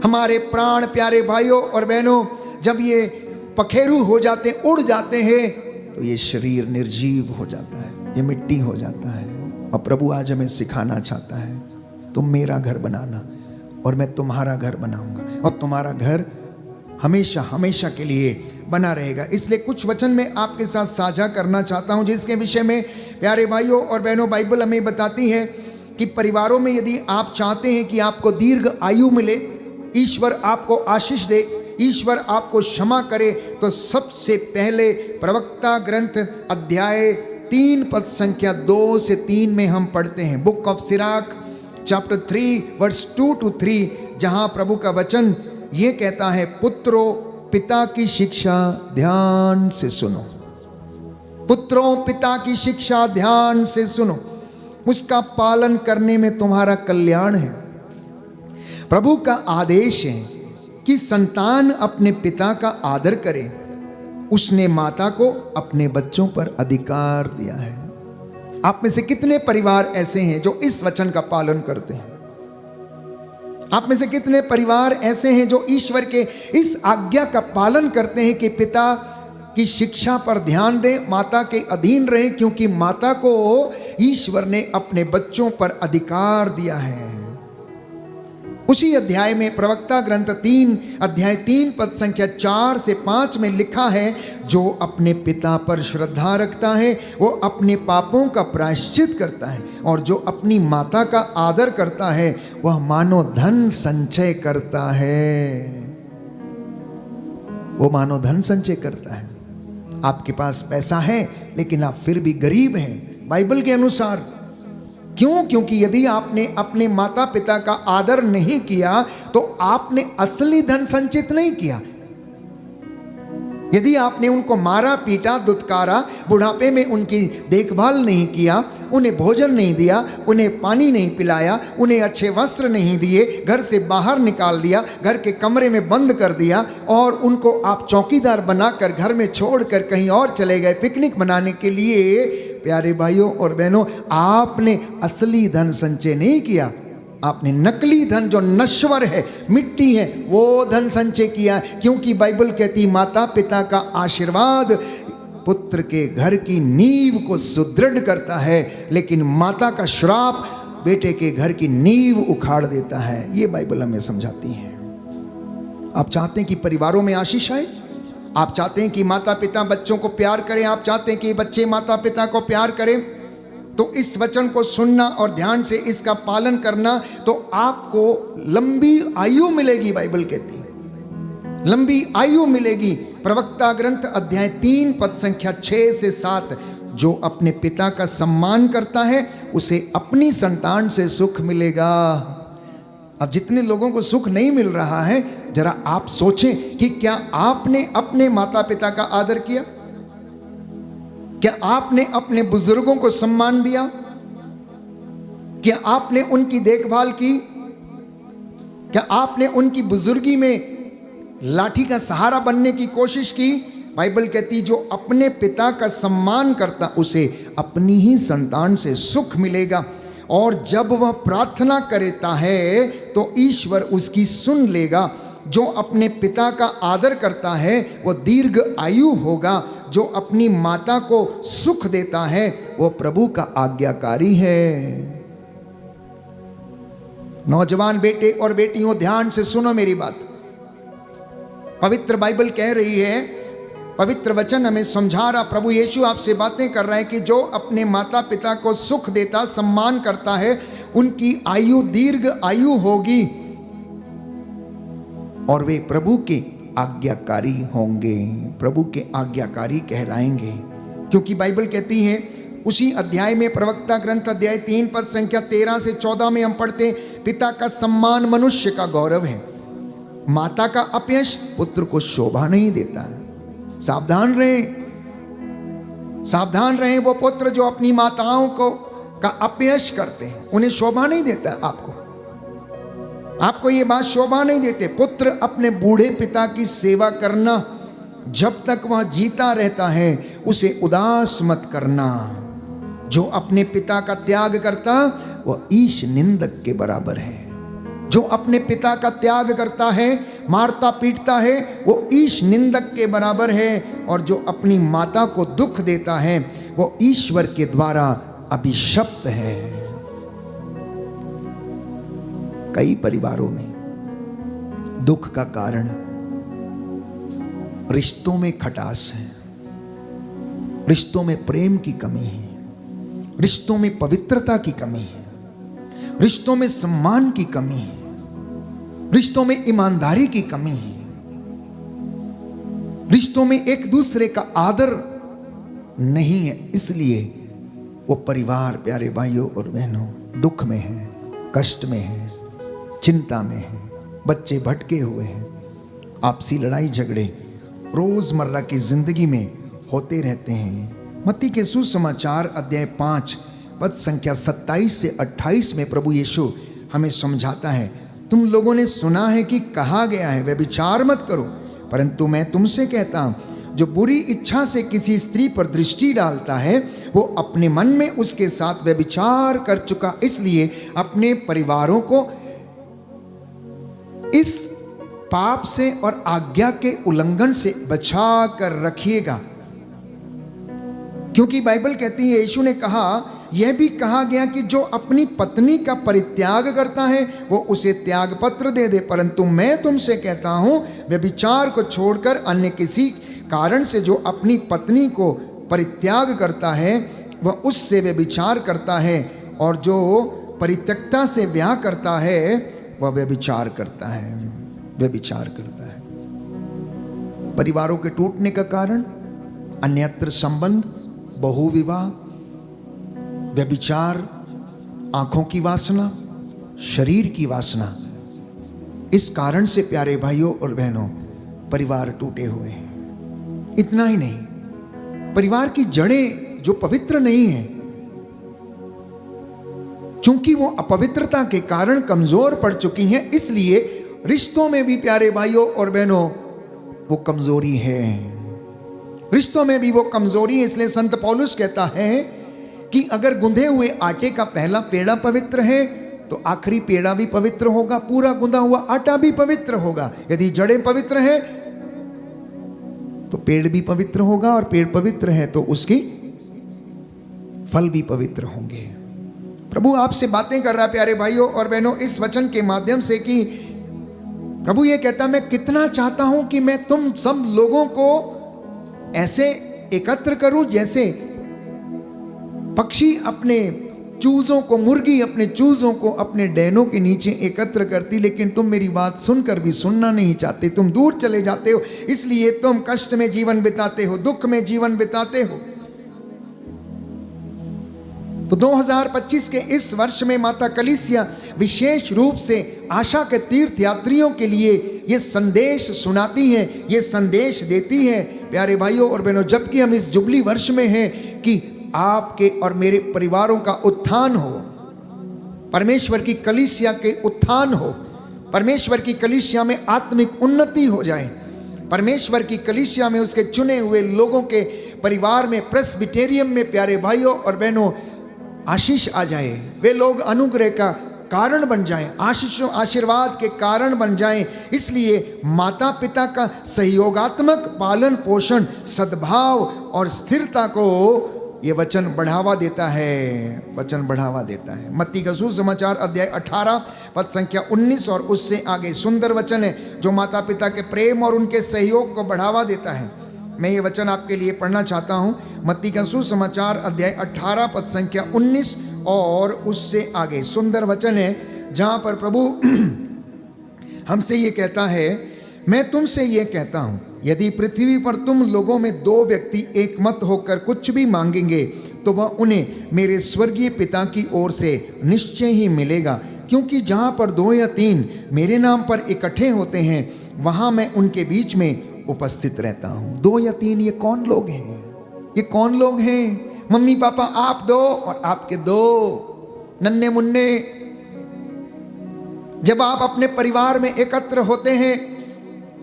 हमारे प्राण प्यारे भाइयों और बहनों, जब ये पखेरु हो जाते, उड़ जाते हैं, तो ये शरीर निर्जीव हो जाता है, ये मिट्टी हो जाता है। और प्रभु आज हमें सिखाना चाहता है, तुम मेरा घर बनाना और मैं तुम्हारा घर बनाऊंगा, और तुम्हारा घर हमेशा हमेशा के लिए बना रहेगा। इसलिए कुछ वचन मैं आपके साथ साझा करना चाहता हूं, जिसके विषय में प्यारे भाइयों और बहनों बाइबल हमें बताती है कि परिवारों में यदि आप चाहते हैं कि आपको दीर्घ आयु मिले, ईश्वर आपको आशीष दे, ईश्वर आपको क्षमा करे, तो सबसे पहले प्रवक्ता ग्रंथ अध्याय 3 पद संख्या 2 से 3 में हम पढ़ते हैं, book of Sirach chapter 3 verse 2 to 3, जहां प्रभु का वचन ये कहता है, पुत्रों पिता की शिक्षा ध्यान से सुनो, पुत्रों पिता की शिक्षा ध्यान से सुनो, उसका पालन करने में तुम्हारा कल्याण है। प्रभु का आदेश है कि संतान अपने पिता का आदर करे, उसने माता को अपने बच्चों पर अधिकार दिया है। आप में से कितने परिवार ऐसे हैं जो इस वचन का पालन करते हैं? आप में से कितने परिवार ऐसे हैं जो ईश्वर के इस आज्ञा का पालन करते हैं कि पिता की शिक्षा पर ध्यान दें, माता के अधीन रहें, क्योंकि माता को ईश्वर ने अपने बच्चों पर अधिकार दिया है। उसी अध्याय में प्रवक्ता ग्रंथ 3 अध्याय 3 पद संख्या 4 से 5 में लिखा है, जो अपने पिता पर श्रद्धा रखता है वो अपने पापों का प्रायश्चित करता है, और जो अपनी माता का आदर करता है वह मानो धन संचय करता है। वो मानो धन संचय करता है। आपके पास पैसा है लेकिन आप फिर भी गरीब हैं बाइबल के अनुसार। क्यों? क्योंकि यदि आपने अपने माता पिता का आदर नहीं किया तो आपने असली धन संचित नहीं किया। यदि आपने उनको मारा पीटा दुत्कारा, बुढ़ापे में उनकी देखभाल नहीं किया, उन्हें भोजन नहीं दिया, उन्हें पानी नहीं पिलाया, उन्हें अच्छे वस्त्र नहीं दिए, घर से बाहर निकाल दिया, घर के कमरे में बंद कर दिया, और उनको आप चौकीदार बनाकर घर में छोड़कर कहीं और चले गए पिकनिक मनाने के लिए, प्यारे भाइयों और बहनों, आपने असली धन संचय नहीं किया। आपने नकली धन जो नश्वर है, मिट्टी है, वो धन संचय किया। क्योंकि बाइबल कहती माता पिता का आशीर्वाद पुत्र के घर की नींव को सुदृढ़ करता है, लेकिन माता का श्राप बेटे के घर की नींव उखाड़ देता है। ये बाइबल हमें समझाती है। आप चाहते हैं कि परिवारों में आशीष आए? आप चाहते हैं कि माता पिता बच्चों को प्यार करें, आप चाहते हैं कि बच्चे माता पिता को प्यार करें, तो इस वचन को सुनना और ध्यान से इसका पालन करना, तो आपको लंबी आयु मिलेगी। बाइबल कहती है लंबी आयु मिलेगी। प्रवक्ता ग्रंथ अध्याय 3 पद संख्या 6 से 7, जो अपने पिता का सम्मान करता है उसे अपनी संतान से सुख मिलेगा। अब जितने लोगों को सुख नहीं मिल रहा है, जरा आप सोचें कि क्या आपने अपने माता पिता का आदर किया? क्या आपने अपने बुजुर्गों को सम्मान दिया? क्या आपने उनकी देखभाल की? क्या आपने उनकी बुजुर्गी में लाठी का सहारा बनने की कोशिश की? बाइबल कहती जो अपने पिता का सम्मान करता उसे अपनी ही संतान से सुख मिलेगा, और जब वह प्रार्थना करता है तो ईश्वर उसकी सुन लेगा। जो अपने पिता का आदर करता है वो दीर्घ आयु होगा। जो अपनी माता को सुख देता है वो प्रभु का आज्ञाकारी है। नौजवान बेटे और बेटियों, ध्यान से सुनो मेरी बात। पवित्र बाइबल कह रही है, पवित्र वचन हमें समझा रहा, प्रभु यीशु आपसे बातें कर रहे हैं कि जो अपने माता पिता को सुख देता, सम्मान करता है, उनकी आयु दीर्घ आयु होगी और वे प्रभु के आज्ञाकारी होंगे, प्रभु के आज्ञाकारी कहलाएंगे। क्योंकि बाइबल कहती है उसी अध्याय में, प्रवक्ता ग्रंथ अध्याय 3 पद संख्या 13 से 14 में हम पढ़ते हैं, पिता का सम्मान मनुष्य का गौरव है, माता का अपयश पुत्र को शोभा नहीं देता है। सावधान रहे वो पुत्र जो अपनी माताओं को का अपयश करते हैं, उन्हें शोभा नहीं देता। आपको ये बात शोभा नहीं देते। पुत्र अपने बूढ़े पिता की सेवा करना, जब तक वह जीता रहता है उसे उदास मत करना। जो अपने पिता का त्याग करता वह ईश निंदक के बराबर है। जो अपने पिता का त्याग करता है, मारता पीटता है, वो ईश निंदक के बराबर है। और जो अपनी माता को दुख देता है वो ईश्वर के द्वारा अभिशप्त है। कई परिवारों में दुख का कारण रिश्तों में खटास है, रिश्तों में प्रेम की कमी है, रिश्तों में पवित्रता की कमी है, रिश्तों में सम्मान की कमी है, रिश्तों में ईमानदारी की कमी है, रिश्तों में एक दूसरे का आदर नहीं है। इसलिए वो परिवार, प्यारे भाइयों और बहनों, दुख में है, कष्ट में है, चिंता में है, बच्चे भटके हुए हैं, आपसी लड़ाई झगड़े रोजमर्रा की जिंदगी में होते रहते हैं। मत्ती के सुसमाचार अध्याय 5 पद संख्या 27 से 28 में प्रभु यीशु हमें समझाता है, तुम लोगों ने सुना है कि कहा गया है व्यभिचार मत करो, परंतु मैं तुमसे कहता हूं, जो बुरी इच्छा से किसी स्त्री पर दृष्टि डालता है वो अपने मन में उसके साथ व्यभिचार कर चुका। इसलिए अपने परिवारों को इस पाप से और आज्ञा के उल्लंघन से बचा कर रखिएगा। क्योंकि बाइबल कहती है, यीशु ने कहा, यह भी कहा गया कि जो अपनी पत्नी का परित्याग करता है वो उसे त्याग पत्र दे दे, परंतु मैं तुमसे कहता हूं व्यभिचार को छोड़कर अन्य किसी कारण से जो अपनी पत्नी को परित्याग करता है वह उससे व्यभिचार करता है, और जो परित्यक्ता से ब्याह करता है वह व्यभिचार करता है, व्यभिचार करता है। परिवारों के टूटने का कारण अन्यत्र संबंध, बहुविवाह, व्यभिचार, आंखों की वासना, शरीर की वासना। इस कारण से प्यारे भाइयों और बहनों परिवार टूटे हुए हैं। इतना ही नहीं, परिवार की जड़ें जो पवित्र नहीं है, चूंकि वो अपवित्रता के कारण कमजोर पड़ चुकी हैं, इसलिए रिश्तों में भी प्यारे भाइयों और बहनों वो कमजोरी है। रिश्तों में भी वो कमजोरी है। इसलिए संत पौलुस कहता है कि अगर गुंधे हुए आटे का पहला पेड़ा पवित्र है तो आखिरी पेड़ा भी पवित्र होगा, पूरा गुंधा हुआ आटा भी पवित्र होगा। यदि जड़ें पवित्र है तो पेड़ भी पवित्र होगा, और पेड़ पवित्र है तो उसके फल भी पवित्र होंगे। प्रभु आपसे बातें कर रहा है प्यारे भाइयों और बहनों इस वचन के माध्यम से कि प्रभु ये कहता, मैं कितना चाहता हूं कि मैं तुम सब लोगों को ऐसे एकत्र करूं जैसे पक्षी अपने चूजों को, मुर्गी अपने चूजों को अपने डैनों के नीचे एकत्र करती, लेकिन तुम मेरी बात सुनकर भी सुनना नहीं चाहते, तुम दूर चले जाते हो, इसलिए तुम कष्ट में जीवन बिताते हो, दुख में जीवन बिताते हो। तो 2025 के इस वर्ष में माता कलीसिया विशेष रूप से आशा के तीर्थ यात्रियों के लिए ये संदेश सुनाती है, ये संदेश देती है। प्यारे भाइयों और बहनों, जबकि हम इस जुबली वर्ष में हैं कि आपके और मेरे परिवारों का उत्थान हो, परमेश्वर की कलीसिया के उत्थान हो, परमेश्वर की कलीसिया में आत्मिक उन्नति हो जाए, परमेश्वर की कलीसिया में उसके चुने हुए लोगों के परिवार में, प्रेस्बिटेरियम में प्यारे भाइयों और बहनों आशीष आ जाए, वे लोग अनुग्रह का कारण बन जाएं, आशीषों आशीर्वाद के कारण बन जाएं। इसलिए माता पिता का सहयोगात्मक पालन पोषण, सद्भाव और स्थिरता को ये वचन बढ़ावा देता है, वचन बढ़ावा देता है। मत्ती का सुसमाचार अध्याय 18 पद संख्या 19 और उससे आगे सुंदर वचन है जो माता पिता के प्रेम और उनके सहयोग को बढ़ावा देता है। मैं ये वचन आपके लिए पढ़ना चाहता हूँ। मत्ती का सुसमाचार अध्याय 18 पद संख्या 19 और उससे आगे सुंदर वचन है जहाँ पर प्रभु हमसे ये कहता है, मैं तुमसे ये कहता हूँ, यदि पृथ्वी पर तुम लोगों में 2 व्यक्ति एकमत होकर कुछ भी मांगेंगे तो वह उन्हें मेरे स्वर्गीय पिता की ओर से निश्चय ही मिलेगा। क्योंकि जहाँ पर 2 या 3 मेरे नाम पर इकट्ठे होते हैं, वहाँ मैं उनके बीच में उपस्थित रहता हूँ। 2 या 3 ये कौन लोग हैं? ये कौन लोग हैं? मम्मी पापा आप 2 और आपके 2 नन्हे मुन्ने। जब आप अपने परिवार में एकत्र होते हैं,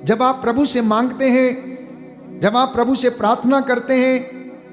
जब आप प्रभु से मांगते हैं, जब आप प्रभु से प्रार्थना करते हैं,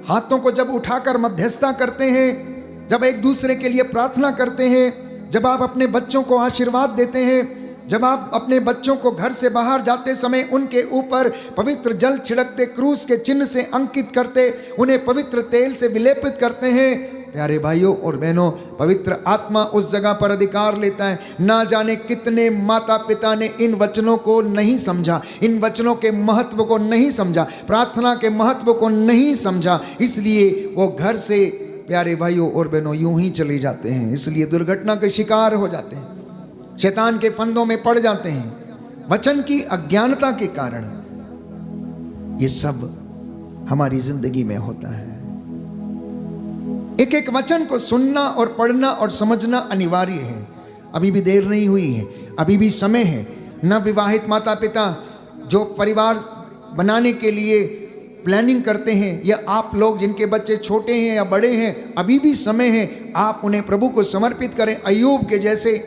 हाथों को जब उठाकर मध्यस्थता करते हैं, जब एक दूसरे के लिए प्रार्थना करते हैं, जब आप अपने बच्चों को आशीर्वाद देते हैं, जब आप अपने बच्चों को घर से बाहर जाते समय उनके ऊपर पवित्र जल छिड़कते, क्रूस के चिन्ह से अंकित करते, उन्हें पवित्र तेल से विलेपित करते हैं, प्यारे भाइयों और बहनों, पवित्र आत्मा उस जगह पर अधिकार लेता है। ना जाने कितने माता पिता ने इन वचनों को नहीं समझा, इन वचनों के महत्व को नहीं समझा, प्रार्थना के महत्व को नहीं समझा, इसलिए वो घर से प्यारे भाइयों और बहनों यूं ही चले जाते हैं, इसलिए दुर्घटना के शिकार हो जाते हैं, शैतान के फंदों में पड़ जाते हैं, वचन की अज्ञानता के कारण। ये सब हमारी जिंदगी में होता है। एक एक वचन को सुनना और पढ़ना और समझना अनिवार्य है। अभी भी देर नहीं हुई है, अभी भी समय है। न विवाहित माता पिता जो परिवार बनाने के लिए प्लानिंग करते हैं, या आप लोग जिनके बच्चे छोटे हैं या बड़े हैं, अभी भी समय है, आप उन्हें प्रभु को समर्पित करें। अय्यूब के जैसे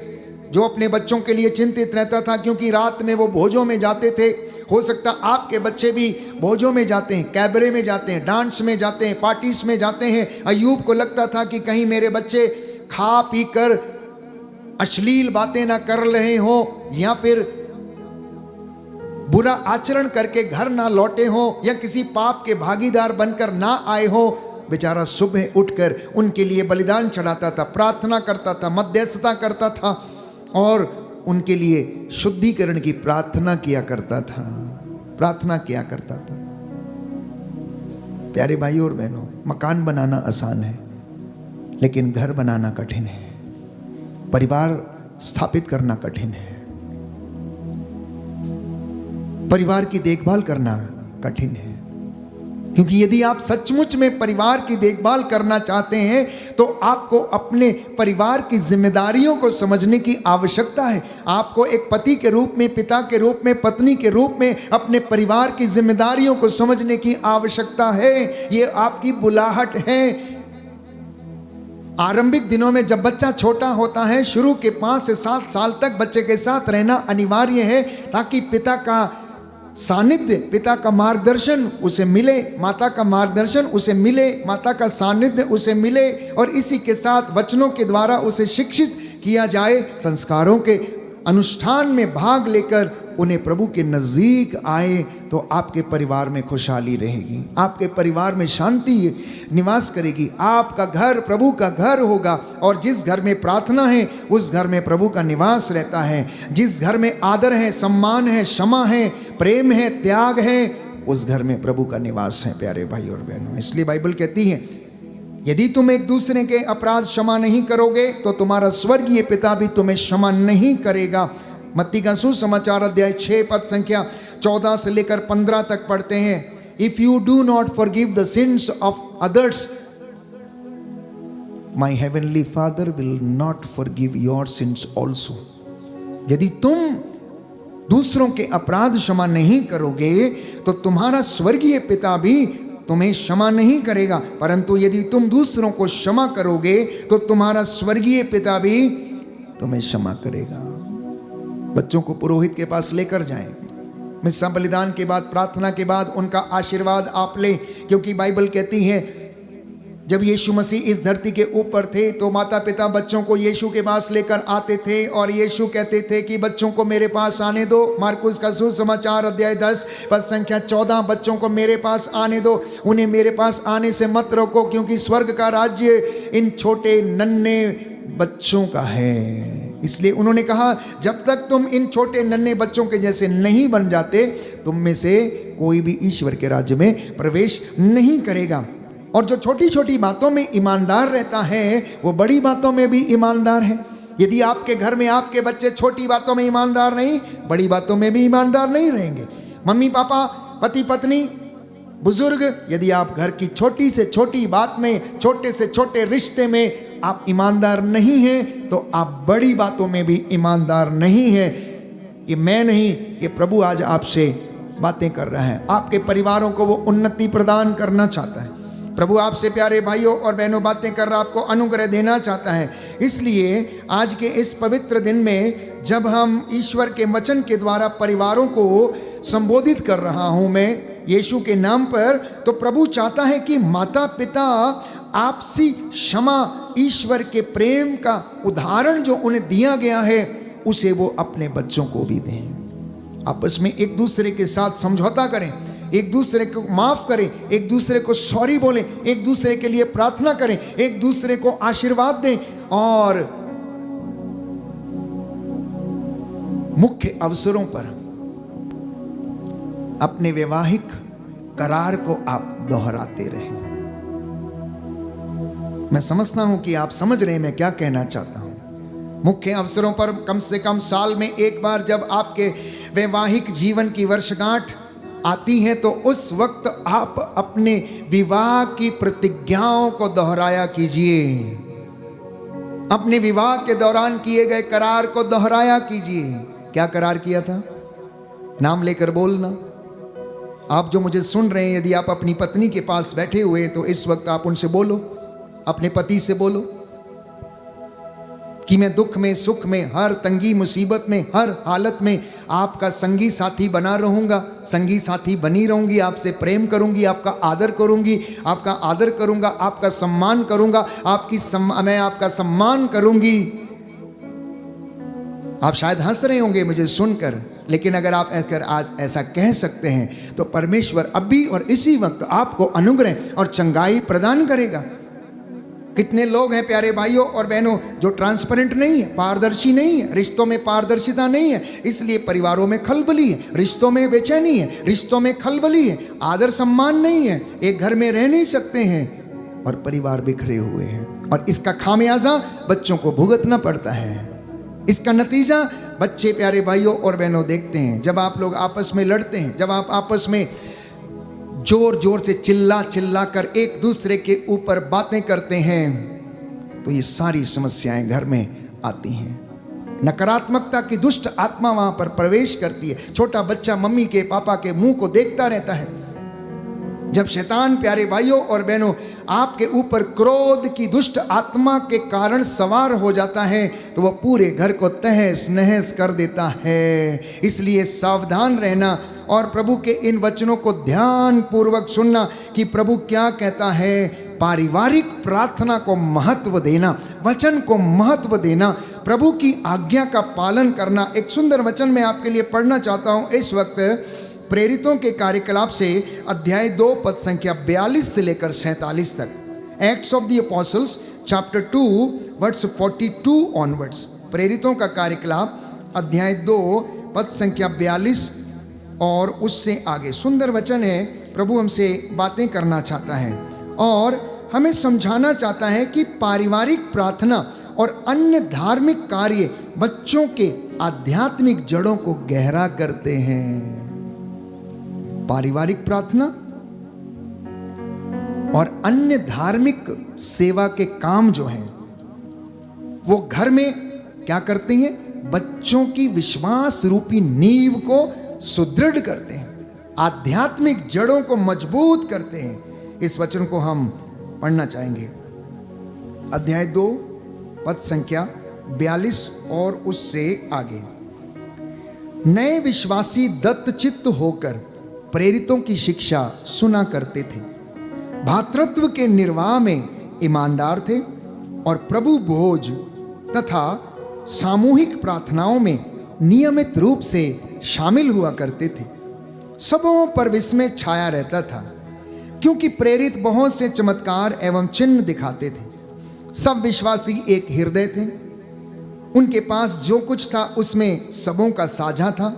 जो अपने बच्चों के लिए चिंतित रहता था, क्योंकि रात में वो भोजों में जाते थे। हो सकता आपके बच्चे भी भोजों में जाते हैं, कैबरे में जाते हैं, डांस में जाते हैं, पार्टीज में जाते हैं। अय्यूब को लगता था कि कहीं मेरे बच्चे खा पी कर अश्लील बातें ना कर रहे हो, या फिर बुरा आचरण करके घर ना लौटे हो, या किसी पाप के भागीदार बनकर ना आए हो। बेचारा सुबह उठकर उनके लिए बलिदान चढ़ाता था, प्रार्थना करता था, मध्यस्थता करता था और उनके लिए शुद्धिकरण की प्रार्थना किया करता था, प्रार्थना किया करता था। प्यारे भाइयों और बहनों, मकान बनाना आसान है, लेकिन घर बनाना कठिन है, परिवार स्थापित करना कठिन है, परिवार की देखभाल करना कठिन है। क्योंकि यदि आप सचमुच में परिवार की देखभाल करना चाहते हैं तो आपको अपने परिवार की जिम्मेदारियों को समझने की आवश्यकता है। आपको एक पति के रूप में, पिता के रूप में, पत्नी के रूप में अपने परिवार की जिम्मेदारियों को समझने की आवश्यकता है। ये आपकी बुलाहट है। आरंभिक दिनों में जब बच्चा छोटा होता है, शुरू के 5 से 7 साल तक बच्चे के साथ रहना अनिवार्य है, ताकि पिता का सानिध्य, पिता का मार्गदर्शन उसे मिले, माता का मार्गदर्शन उसे मिले, माता का सानिध्य उसे मिले, और इसी के साथ वचनों के द्वारा उसे शिक्षित किया जाए, संस्कारों के अनुष्ठान में भाग लेकर उन्हें प्रभु के नज़दीक आए तो आपके परिवार में खुशहाली रहेगी, आपके परिवार में शांति निवास करेगी, आपका घर प्रभु का घर होगा। और जिस घर में प्रार्थना है उस घर में प्रभु का निवास रहता है। जिस घर में आदर है, सम्मान है, क्षमा है, प्रेम है, त्याग है, उस घर में प्रभु का निवास है प्यारे भाई और बहनों। इसलिए बाइबल कहती है यदि तुम एक दूसरे के अपराध क्षमा नहीं करोगे तो तुम्हारा स्वर्गीय पिता भी तुम्हें क्षमा नहीं करेगा। मत्ती का सुसमाचार अध्याय 6 पद संख्या 14 से लेकर 15 तक पढ़ते हैं। If you do not forgive the sins of others, my heavenly father will not forgive your sins also. यदि तुम दूसरों के अपराध क्षमा नहीं करोगे तो तुम्हारा स्वर्गीय पिता भी तुम्हें क्षमा नहीं करेगा, परंतु यदि तुम दूसरों को क्षमा करोगे तो तुम्हारा स्वर्गीय पिता भी तुम्हें क्षमा करेगा। बच्चों को पुरोहित के पास लेकर जाएं, मिस्सा बलिदान के बाद, प्रार्थना के बाद उनका आशीर्वाद आप लें, क्योंकि बाइबल कहती है जब यीशु मसीह इस धरती के ऊपर थे तो माता पिता बच्चों को यीशु के पास लेकर आते थे और यीशु कहते थे कि बच्चों को मेरे पास आने दो। मार्कुस का सुसमाचार अध्याय 10 पद संख्या 14, बच्चों को मेरे पास आने दो, उन्हें मेरे पास आने से मत रोको, क्योंकि स्वर्ग का राज्य इन छोटे नन्हे बच्चों का है। इसलिए उन्होंने कहा जब तक तुम इन छोटे नन्हे बच्चों के जैसे नहीं बन जाते तुम में से कोई भी ईश्वर के राज्य में प्रवेश नहीं करेगा। और जो छोटी छोटी बातों में ईमानदार रहता है वो बड़ी बातों में भी ईमानदार है। यदि आपके घर में आपके बच्चे छोटी बातों में ईमानदार नहीं, बड़ी बातों में भी ईमानदार नहीं रहेंगे। मम्मी पापा, पति पत्नी, बुजुर्ग, यदि आप घर की छोटी से छोटी बात में, छोटे से छोटे रिश्ते में आप ईमानदार नहीं हैं तो आप बड़ी बातों में भी ईमानदार नहीं हैं। ये मैं नहीं, ये प्रभु आज आपसे बातें कर रहा है। आपके परिवारों को वो उन्नति प्रदान करना चाहता है। प्रभु आपसे प्यारे भाइयों और बहनों बातें कर रहा, आपको अनुग्रह देना चाहता है। इसलिए आज के इस पवित्र दिन में जब हम ईश्वर के वचन के द्वारा परिवारों को संबोधित कर रहा हूं मैं यीशु के नाम पर, तो प्रभु चाहता है कि माता पिता आपसी क्षमा, ईश्वर के प्रेम का उदाहरण जो उन्हें दिया गया है उसे वो अपने बच्चों को भी दें। आपस में एक दूसरे के साथ समझौता करें, एक दूसरे को माफ करें, एक दूसरे को सॉरी बोलें, एक दूसरे के लिए प्रार्थना करें, एक दूसरे को आशीर्वाद दें और मुख्य अवसरों पर अपने वैवाहिक करार को आप दोहराते रहें। मैं समझता हूं कि आप समझ रहे हैं मैं क्या कहना चाहता हूं। मुख्य अवसरों पर कम से कम साल में एक बार जब आपके वैवाहिक जीवन की वर्षगांठ आती है तो उस वक्त आप अपने विवाह की प्रतिज्ञाओं को दोहराया कीजिए। अपने विवाह के दौरान किए गए करार को दोहराया कीजिए। क्या करार किया था? नाम लेकर बोलना। आप जो मुझे सुन रहे हैं, यदि आप अपनी पत्नी के पास बैठे हुए हैं तो इस वक्त आप उनसे बोलो, अपने पति से बोलो कि मैं दुख में, सुख में, हर तंगी मुसीबत में, हर हालत में आपका संगी साथी बना रहूँगा, संगी साथी बनी रहूँगी, आपसे प्रेम करूँगी, आपका आदर करूँगी, आपका आदर करूँगा, आपका सम्मान करूँगा, मैं आपका सम्मान करूँगी। आप शायद हंस रहे होंगे मुझे सुनकर, लेकिन अगर आप आज ऐसा कह सकते हैं तो परमेश्वर अभी और इसी वक्त आपको अनुग्रह और चंगाई प्रदान करेगा। कितने लोग हैं प्यारे भाइयों और बहनों जो ट्रांसपेरेंट नहीं है, पारदर्शी नहीं है, रिश्तों में पारदर्शिता नहीं है, इसलिए परिवारों में खलबली है, रिश्तों में बेचैनी है, रिश्तों में खलबली है, आदर सम्मान नहीं है, एक घर में रह नहीं सकते हैं और परिवार बिखरे हुए हैं। और इसका खामियाजा बच्चों को भुगतना पड़ता है। इसका नतीजा बच्चे प्यारे भाइयों और बहनों देखते हैं। जब आप लोग आपस में लड़ते हैं, जब आप आपस में जोर जोर से चिल्ला चिल्ला कर एक दूसरे के ऊपर बातें करते हैं तो ये सारी समस्याएं घर में आती हैं। नकारात्मकता की दुष्ट आत्मा वहां पर प्रवेश करती है। छोटा बच्चा मम्मी के पापा के मुंह को देखता रहता है। जब शैतान प्यारे भाइयों और बहनों आपके ऊपर क्रोध की दुष्ट आत्मा के कारण सवार हो जाता है तो वह पूरे घर को तहस नहस कर देता है। इसलिए सावधान रहना और प्रभु के इन वचनों को ध्यान पूर्वक सुनना कि प्रभु क्या कहता है। पारिवारिक प्रार्थना को महत्व देना, वचन को महत्व देना, प्रभु की आज्ञा का पालन करना। एक सुंदर वचन मैं आपके लिए पढ़ना चाहता हूं इस वक्त, प्रेरितों के कार्यकलाप से अध्याय 2 पद संख्या 42 से लेकर 47 तक। Acts of the Apostles chapter 2 verse 42 onwards. प्रेरितों का कार्यकलाप अध्याय 2 पद संख्या 42 और उससे आगे। सुंदर वचन है। प्रभु हमसे बातें करना चाहता है और हमें समझाना चाहता है कि पारिवारिक प्रार्थना और अन्य धार्मिक कार्य बच्चों के आध्यात्मिक जड़ों को गहरा करते हैं। पारिवारिक प्रार्थना और अन्य धार्मिक सेवा के काम जो हैं वो घर में क्या करते हैं? बच्चों की विश्वास रूपी नींव को सुदृढ़ करते हैं, आध्यात्मिक जड़ों को मजबूत करते हैं। इस वचन को हम पढ़ना चाहेंगे। अध्याय 2 पद संख्या 42 और उससे आगे। नए विश्वासी दत्तचित्त होकर प्रेरितों की शिक्षा सुना करते थे, भातृत्व के निर्वाह में ईमानदार थे और प्रभु भोज तथा सामूहिक प्रार्थनाओं में नियमित रूप से शामिल हुआ करते थे। सबों पर विस्मय छाया रहता था, क्योंकि प्रेरित बहुत से चमत्कार एवं चिन्ह दिखाते थे। सब विश्वासी एक हृदय थे, उनके पास जो कुछ था उसमें सबों का साझा था।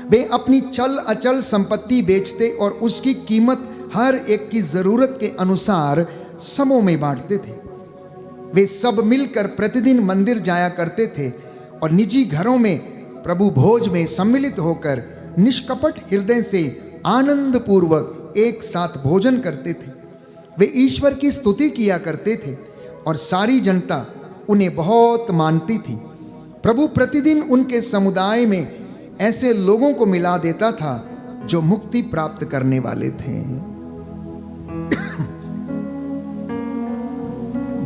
वे अपनी चल अचल संपत्ति बेचते और उसकी कीमत हर एक की जरूरत के अनुसार सबों में बांटते थे। वे सब मिलकर प्रतिदिन मंदिर जाया करते थे और निजी घरों में प्रभु भोज में सम्मिलित होकर निष्कपट हृदय से आनंद पूर्वक एक साथ भोजन करते थे। वे ईश्वर की स्तुति किया करते थे और सारी जनता उन्हें बहुत मानती थी। प्रभु प्रतिदिन उनके समुदाय में ऐसे लोगों को मिला देता था जो मुक्ति प्राप्त करने वाले थे।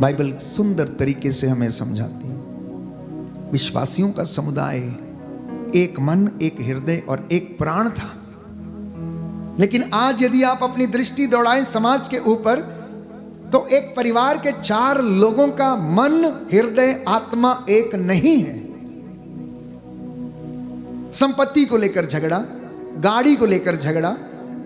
बाइबल सुंदर तरीके से हमें समझाती है। विश्वासियों का समुदाय एक मन, एक हृदय और एक प्राण था। लेकिन आज यदि आप अपनी दृष्टि दौड़ाएं समाज के ऊपर, तो एक परिवार के 4 लोगों का मन, हृदय, आत्मा एक नहीं है। संपत्ति को लेकर झगड़ा, गाड़ी को लेकर झगड़ा,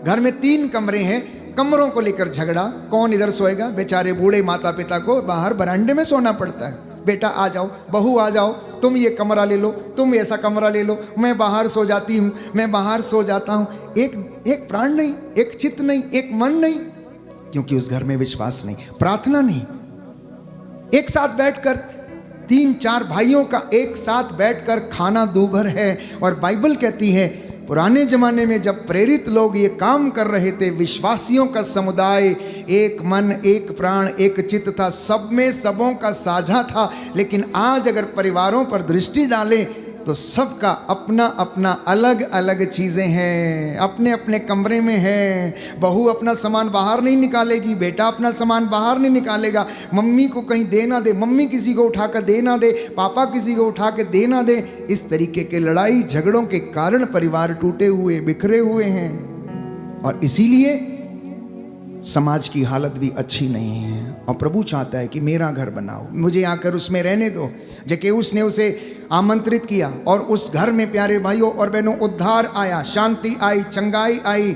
घर में 3 कमरे हैं, कमरों को लेकर झगड़ा। कौन इधर सोएगा? बेचारे बूढ़े माता पिता को बाहर बरांडे में सोना पड़ता है। बेटा आ जाओ, बहू आ जाओ, तुम ये कमरा ले लो, तुम ऐसा कमरा ले लो, मैं बाहर सो जाती हूँ, मैं बाहर सो जाता हूँ। एक प्राण नहीं, एक चित्त नहीं, एक मन नहीं, क्योंकि उस घर में विश्वास नहीं, प्रार्थना नहीं। एक साथ बैठकर 3-4 भाइयों का एक साथ बैठकर खाना दूभर है। और बाइबल कहती है पुराने जमाने में जब प्रेरित लोग ये काम कर रहे थे, विश्वासियों का समुदाय एक मन, एक प्राण, एक चित्त था, सब में सबों का साझा था। लेकिन आज अगर परिवारों पर दृष्टि डालें तो सबका अपना अपना अलग अलग चीज़ें हैं, अपने अपने कमरे में हैं। बहू अपना सामान बाहर नहीं निकालेगी, बेटा अपना सामान बाहर नहीं निकालेगा, मम्मी को कहीं दे ना दे, मम्मी किसी को उठा कर दे ना दे, पापा किसी को उठा के दे ना दे। इस तरीके के लड़ाई झगड़ों के कारण परिवार टूटे हुए, बिखरे हुए हैं और इसीलिए समाज की हालत भी अच्छी नहीं है। और प्रभु चाहता है कि मेरा घर बनाओ, मुझे आकर उसमें रहने दो। जक्केउस ने उसे आमंत्रित किया और उस घर में प्यारे भाइयों और बहनों उद्धार आया, शांति आई, चंगाई आई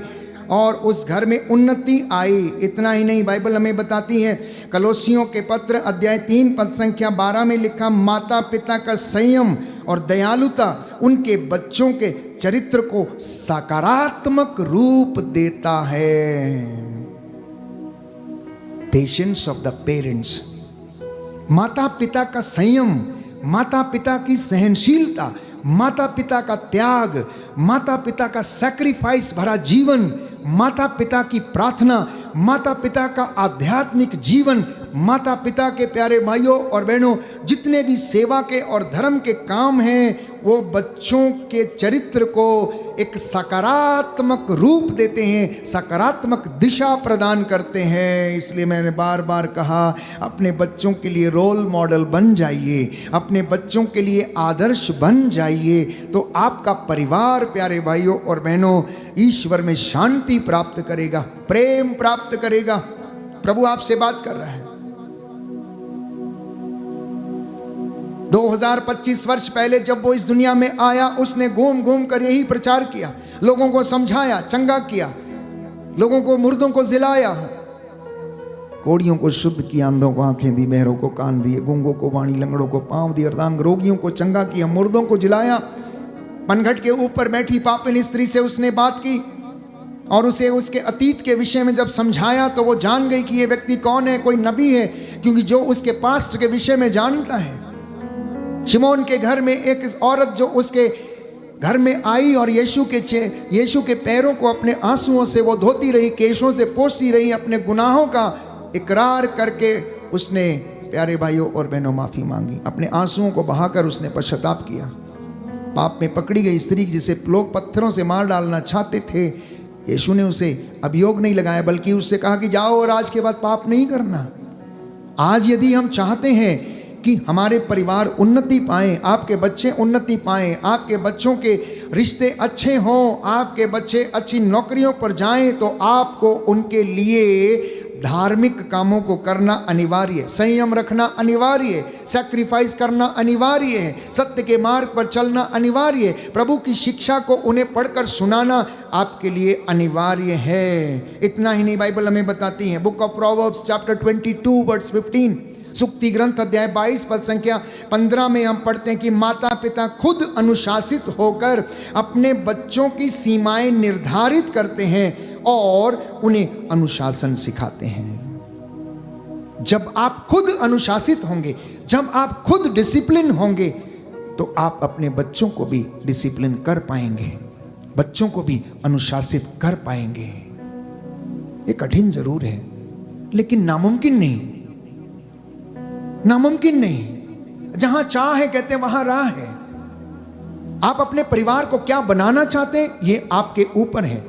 और उस घर में उन्नति आई। इतना ही नहीं, बाइबल हमें बताती है कलोसियों के पत्र अध्याय 3 पद संख्या 12 में लिखा, माता पिता का संयम और दयालुता उनके बच्चों के चरित्र को सकारात्मक रूप देता है। पेशेंस ऑफ द पेरेंट्स, माता पिता का संयम, माता पिता की सहनशीलता, माता पिता का त्याग, माता पिता का सैक्रिफाइस भरा जीवन, माता पिता की प्रार्थना, माता पिता का आध्यात्मिक जीवन, माता पिता के प्यारे भाइयों और बहनों जितने भी सेवा के और धर्म के काम हैं वो बच्चों के चरित्र को एक सकारात्मक रूप देते हैं, सकारात्मक दिशा प्रदान करते हैं। इसलिए मैंने बार बार कहा, अपने बच्चों के लिए रोल मॉडल बन जाइए, अपने बच्चों के लिए आदर्श बन जाइए, तो आपका परिवार प्यारे भाइयों और बहनों ईश्वर में शांति प्राप्त करेगा, प्रेम प्राप्त करेगा। प्रभु आपसे बात कर रहा है। 2025 वर्ष पहले जब वो इस दुनिया में आया, उसने घूम घूम कर यही प्रचार किया, लोगों को समझाया, चंगा किया, लोगों को, मुर्दों को जिलाया, कोड़ियों को शुद्ध किया, अंधों को आंखें दी, बहरों को कान दिए, गूंगों को वाणी, लंगड़ों को पांव दिए, अर्धांग रोगियों को चंगा किया, मुर्दों को जिलाया। पनघट के ऊपर बैठी पापिन स्त्री से उसने बात की और उसे उसके अतीत के विषय में जब समझाया तो वो जान गई कि ये व्यक्ति कौन है, कोई नबी है, क्योंकि जो उसके पास्ट के विषय में जानता है। शिमोन के घर में एक औरत जो उसके घर में आई और यीशु के पैरों को अपने आंसुओं से वो धोती रही, केशों से पोंछती रही, अपने गुनाहों का इकरार करके उसने, प्यारे भाइयों और बहनों, माफी मांगी, अपने आंसुओं को बहाकर उसने पश्चाताप किया। पाप में पकड़ी गई स्त्री जिसे लोग पत्थरों से मार डालना चाहते थे, यीशु ने उसे अभियोग नहीं लगाया, बल्कि उससे कहा कि जाओ और आज के बाद पाप नहीं करना। आज यदि हम चाहते हैं कि हमारे परिवार उन्नति पाएं, आपके बच्चे उन्नति पाएं, आपके बच्चों के रिश्ते अच्छे हों, आपके बच्चे अच्छी नौकरियों पर जाएं, तो आपको उनके लिए धार्मिक कामों को करना अनिवार्य है, संयम रखना अनिवार्य है, सैक्रिफाइस करना अनिवार्य है, सत्य के मार्ग पर चलना अनिवार्य है, प्रभु की शिक्षा को उन्हें पढ़कर सुनाना आपके लिए अनिवार्य है। इतना ही नहीं, बाइबल हमें बताती है, book of Proverbs chapter 22 verse 15, सुक्ति ग्रंथ अध्याय 22 पद संख्या 15 में हम पढ़ते हैं कि माता पिता खुद अनुशासित होकर अपने बच्चों की सीमाएं निर्धारित करते हैं और उन्हें अनुशासन सिखाते हैं। जब आप खुद अनुशासित होंगे, जब आप खुद डिसिप्लिन होंगे, तो आप अपने बच्चों को भी डिसिप्लिन कर पाएंगे, बच्चों को भी अनुशासित कर पाएंगे। ये कठिन जरूर है, लेकिन नामुमकिन नहीं, नामुमकिन नहीं। जहां चाह है कहते वहां राह है। आप अपने परिवार को क्या बनाना चाहते हैं, ये आपके ऊपर है।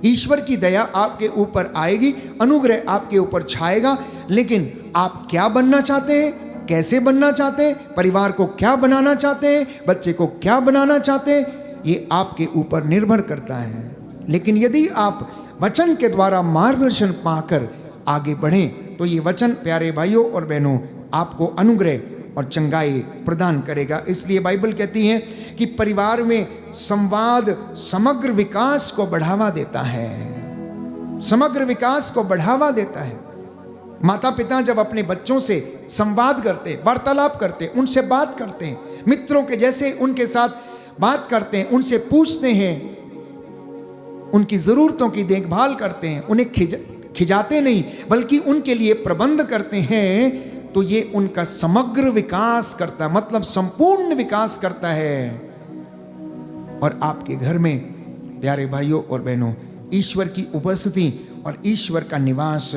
ईश्वर की दया आपके ऊपर आएगी, अनुग्रह आपके ऊपर छाएगा, लेकिन आप क्या बनना चाहते हैं, कैसे बनना चाहते हैं, परिवार को क्या बनाना चाहते हैं, बच्चे को क्या बनाना चाहते हैं, ये आपके ऊपर निर्भर करता है। लेकिन यदि आप वचन के द्वारा मार्गदर्शन पाकर आगे बढ़ें, तो ये वचन, प्यारे भाइयों और बहनों, आपको अनुग्रह और चंगाई प्रदान करेगा। इसलिए बाइबल कहती है कि परिवार में संवाद समग्र विकास को बढ़ावा देता है, समग्र विकास को बढ़ावा देता है। माता पिता जब अपने बच्चों से संवाद करते, वार्तालाप करते, उनसे बात करते हैं, मित्रों के जैसे उनके साथ बात करते हैं, उनसे पूछते हैं, उनकी जरूरतों की देखभाल करते हैं, उन्हें खिजाते नहीं बल्कि उनके लिए प्रबंध करते हैं, तो ये उनका समग्र विकास करता है, मतलब संपूर्ण विकास करता है। और आपके घर में, प्यारे भाइयों और बहनों, ईश्वर की उपस्थिति और ईश्वर का निवास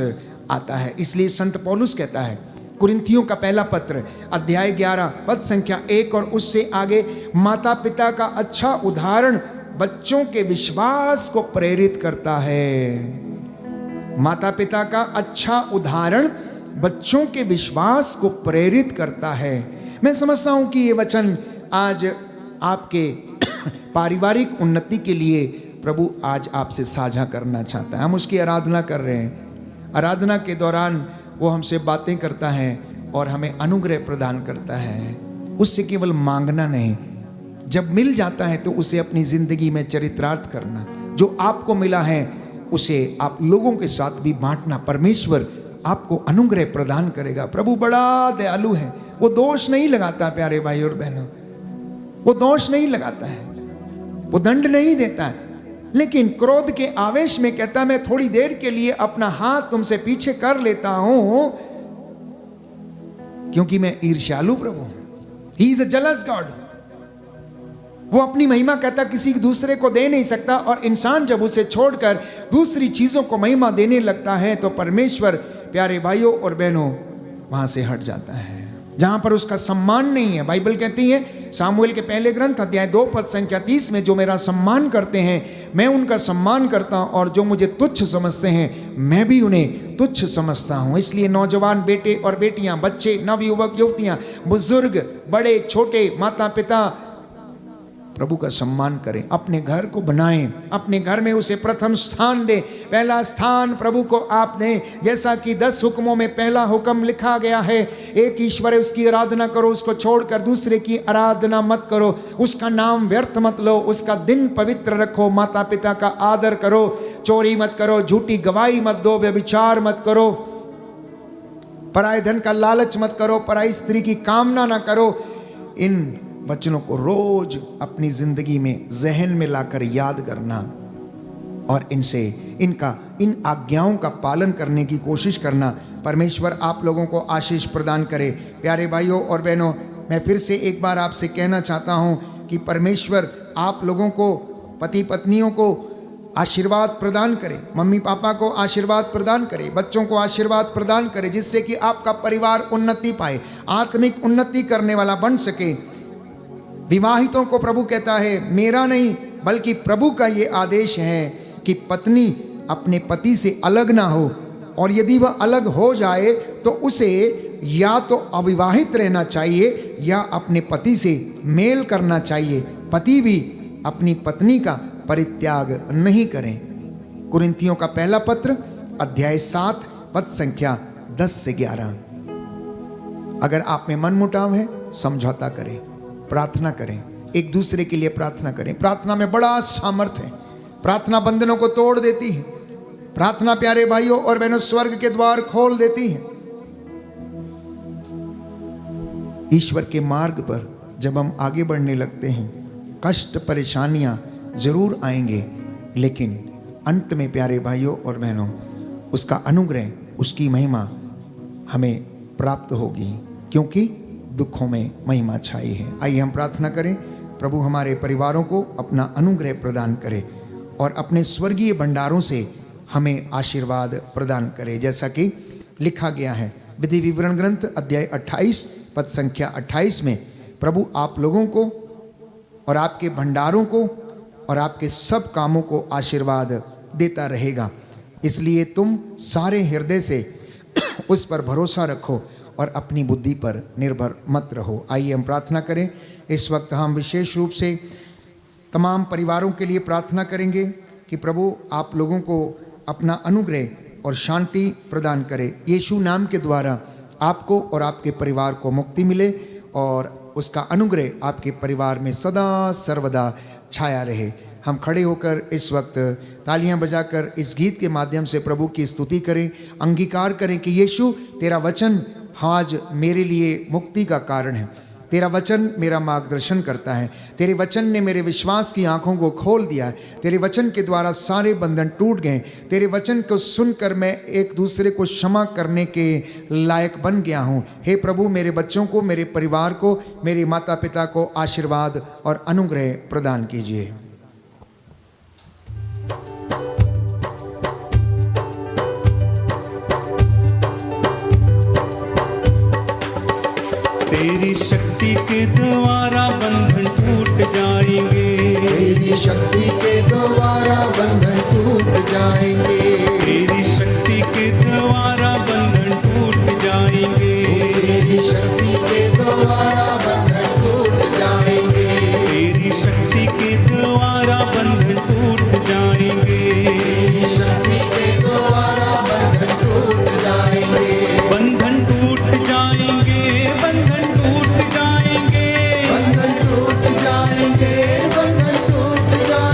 आता है। इसलिए संत पौलुस कहता है, कुरिन्थियों का पहला पत्र अध्याय 11 पद संख्या 1 और उससे आगे, माता पिता का अच्छा उदाहरण बच्चों के विश्वास को प्रेरित करता है। माता पिता का अच्छा उदाहरण बच्चों के विश्वास को प्रेरित करता है। मैं समझता हूं कि ये वचन आज आपके पारिवारिक उन्नति के लिए प्रभु आज आपसे साझा करना चाहता है। हम उसकी आराधना कर रहे हैं। आराधना के दौरान वो हमसे बातें करता है और हमें अनुग्रह प्रदान करता है। उससे केवल मांगना नहीं, जब मिल जाता है तो उसे अपनी जिंदगी में चरितार्थ करना। जो आपको मिला है उसे आप लोगों के साथ भी बांटना। परमेश्वर आपको अनुग्रह प्रदान करेगा। प्रभु बड़ा दयालु है, वो दोष नहीं लगाता। प्यारे भाई और बहनों, वो दोष नहीं लगाता है, वो दंड नहीं देता है, लेकिन क्रोध के आवेश में कहता, मैं थोड़ी देर के लिए अपना हाथ तुमसे पीछे कर लेता हूं क्योंकि मैं ईर्ष्यालु प्रभु। He is a jealous God. वो अपनी महिमा कहता किसी दूसरे को दे नहीं सकता, और इंसान जब उसे छोड़कर दूसरी चीजों को महिमा देने लगता है तो परमेश्वर, प्यारे भाइयों और बहनों, वहां से हट जाता है। जहां पर उसका सम्मान नहीं है, बाइबल कहती है सामुएल के पहले ग्रंथ अध्याय 2 पद संख्या 30 में, जो मेरा सम्मान करते हैं मैं उनका सम्मान करता हूं, और जो मुझे तुच्छ समझते हैं मैं भी उन्हें तुच्छ समझता हूं। इसलिए नौजवान बेटे और बेटियां, बच्चे, नवयुवक युवतियां, बुजुर्ग, बड़े छोटे, माता पिता, प्रभु का सम्मान करें, अपने घर को बनाएं, अपने घर में उसे प्रथम स्थान दें। पहला स्थान प्रभु को आप दें, जैसा कि 10 हुक्मों में पहला हुक्म लिखा गया है, एक ईश्वर है उसकी आराधना करो, उसको छोड़कर दूसरे की आराधना मत करो, उसका नाम व्यर्थ मत लो, उसका दिन पवित्र रखो, माता पिता का आदर करो, चोरी मत करो, झूठी गवाही मत दो, व्यभिचार मत करो, पराये धन का लालच मत करो, पराई स्त्री की कामना ना करो। इन वचनों को रोज अपनी जिंदगी में जहन में लाकर याद करना और इन आज्ञाओं का पालन करने की कोशिश करना। परमेश्वर आप लोगों को आशीष प्रदान करे। प्यारे भाइयों और बहनों, मैं फिर से एक बार आपसे कहना चाहता हूं कि परमेश्वर आप लोगों को, पति पत्नियों को आशीर्वाद प्रदान करे, मम्मी पापा को आशीर्वाद प्रदान करे, बच्चों को आशीर्वाद प्रदान करे, जिससे कि आपका परिवार उन्नति पाए, आत्मिक उन्नति करने वाला बन सके। विवाहितों को प्रभु कहता है, मेरा नहीं बल्कि प्रभु का ये आदेश है कि पत्नी अपने पति से अलग ना हो, और यदि वह अलग हो जाए तो उसे या तो अविवाहित रहना चाहिए या अपने पति से मेल करना चाहिए। पति भी अपनी पत्नी का परित्याग नहीं करें। कुरिन्थियों का पहला पत्र अध्याय 7 पद संख्या 10 से 11। अगर आप में मनमुटाव है, समझौता करें, प्रार्थना करें, एक दूसरे के लिए प्रार्थना करें। प्रार्थना में बड़ा सामर्थ्य है, प्रार्थना बंधनों को तोड़ देती है। प्रार्थना प्यारे भाइयों और बहनों स्वर्ग के द्वार खोल देती है। ईश्वर के मार्ग पर जब हम आगे बढ़ने लगते हैं, कष्ट परेशानियां जरूर आएंगे, लेकिन अंत में प्यारे भाइयों और बहनों उसका अनुग्रह, उसकी महिमा हमें प्राप्त होगी, क्योंकि दुखों में महिमा छाई है। आइए हम प्रार्थना करें, प्रभु हमारे परिवारों को अपना अनुग्रह प्रदान करे और अपने स्वर्गीय भंडारों से हमें आशीर्वाद प्रदान करे, जैसा कि लिखा गया है विधि विवरण ग्रंथ अध्याय 28 पद संख्या 28 में। प्रभु आप लोगों को और आपके भंडारों को और आपके सब कामों को आशीर्वाद देता रहेगा, इसलिए तुम सारे हृदय से उस पर भरोसा रखो और अपनी बुद्धि पर निर्भर मत रहो। आइए हम प्रार्थना करें। इस वक्त हम विशेष रूप से तमाम परिवारों के लिए प्रार्थना करेंगे कि प्रभु आप लोगों को अपना अनुग्रह और शांति प्रदान करे। यीशु नाम के द्वारा आपको और आपके परिवार को मुक्ति मिले और उसका अनुग्रह आपके परिवार में सदा सर्वदा छाया रहे। हम खड़े होकर इस वक्त तालियां बजाकर इस गीत के माध्यम से प्रभु की स्तुति करें, अंगीकार करें कि यीशु तेरा वचन आज मेरे लिए मुक्ति का कारण है, तेरा वचन मेरा मार्गदर्शन करता है, तेरे वचन ने मेरे विश्वास की आंखों को खोल दिया है, तेरे वचन के द्वारा सारे बंधन टूट गए, तेरे वचन को सुनकर मैं एक दूसरे को क्षमा करने के लायक बन गया हूँ। हे प्रभु मेरे बच्चों को, मेरे परिवार को, मेरे माता पिता को आशीर्वाद और अनुग्रह प्रदान कीजिए। तेरी शक्ति के द्वारा बंधन टूट जाएंगे, तेरी शक्ति के द्वारा बंधन टूट जाएंगे, तेरी शक्ति के द्वारा बंधन टूट जाएंगे, तेरी शक्ति के द्वारा बंधन टूट जाएंगे, तेरी शक्ति के द्वारा बंधन टूट जाएंगे, तेरी शक्ति के द्वारा बंधन टूट जाएंगे, बंधन टूट जाएंगे, बंधन टूट जाएंगे, बंधन टूट जाएंगे, बंधन टूट जाएंगे,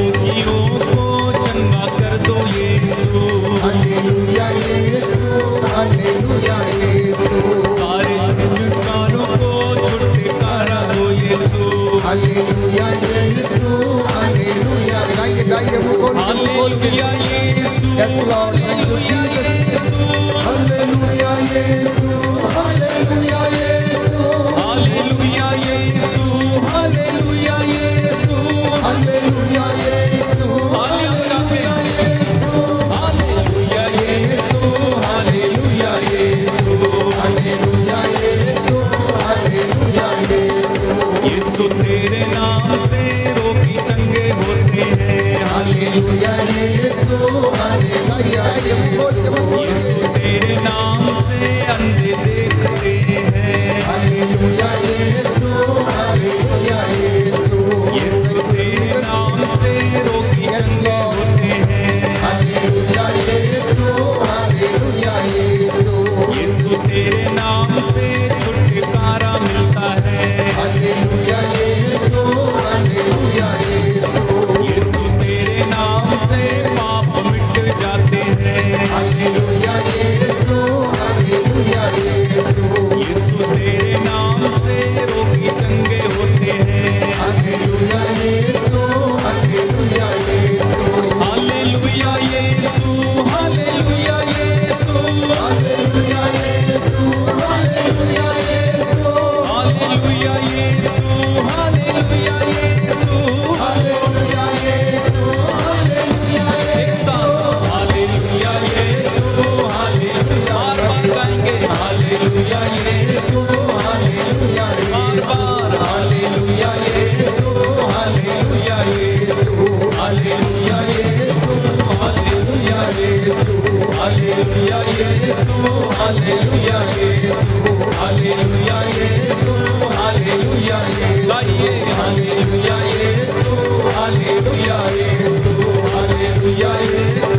रोगियों को चंगा कर दो यीशु। हालेलुया यीशु, हालेलुया यीशु। सारे दुष्कारों को छुटकारा दो यीशु। हालेलुया यीशु, हालेलुया। गाइए गाइए मुंह खोल के, मुंह खोल के। हालेलुया यीशु, Yes Lord, thank you Jesus. Hallelujah यीशु, हालेलुया यीशु। हालेलुया यीशु, हालेलुया यीशु, हालेलुया यीशु, हालेलुया यीशु। हालेलुया यीशु, हालेलुया यीशु, हालेलुया यीशु, हालेलुया यीशु। यीशु तेरे नाम से रोगी चंगे होते हैं। हालेलुया यीशु, हालेलुया यीशु। यीशु तेरे नाम से अंधे देखते हैं। हालेलुया यीशु, हालेलुया यीशु। यीशु तेरे नाम से रोगी चंगे होते हैं। हालेलुया यीशु, हालेलुया यीशु। यीशु तेरे नाम से छुटकारा मिलता है। हालेलुया यीशु, हालेलुया यीशु। यीशु तेरे नाम से पाप मिट जाते हैं। हालेलुया यीशु, हालेलुया यीशु। यीशु तेरे नाम से रोगी चंगे होते हैं। हालेलुया यीशु, हालेलुया यीशु। हालेलुया यीशु, हालेलुया यीशु, हालेलुया यीशु, हालेलुया यीशु। हालेलुया यीशु, हालेलुया यीशु। हालेलुया यीशु, हालेलुया एक साथ हालेलुया यीशु, हालेलुया। बार बार गाएंगे हालेलुया यीशु, हालेलुया बार बार हालेलुया यीशु, हालेलुया यीशु। हालेलुया यीशु, हालेलुया यीशु। हालेलुया यीशु, हालेलुया यीशु। हालेलुया यीशु, हालेलुया यीशु। गाइए हालेलुया यीशु, हालेलुया यीशु। हालेलुया यीशु,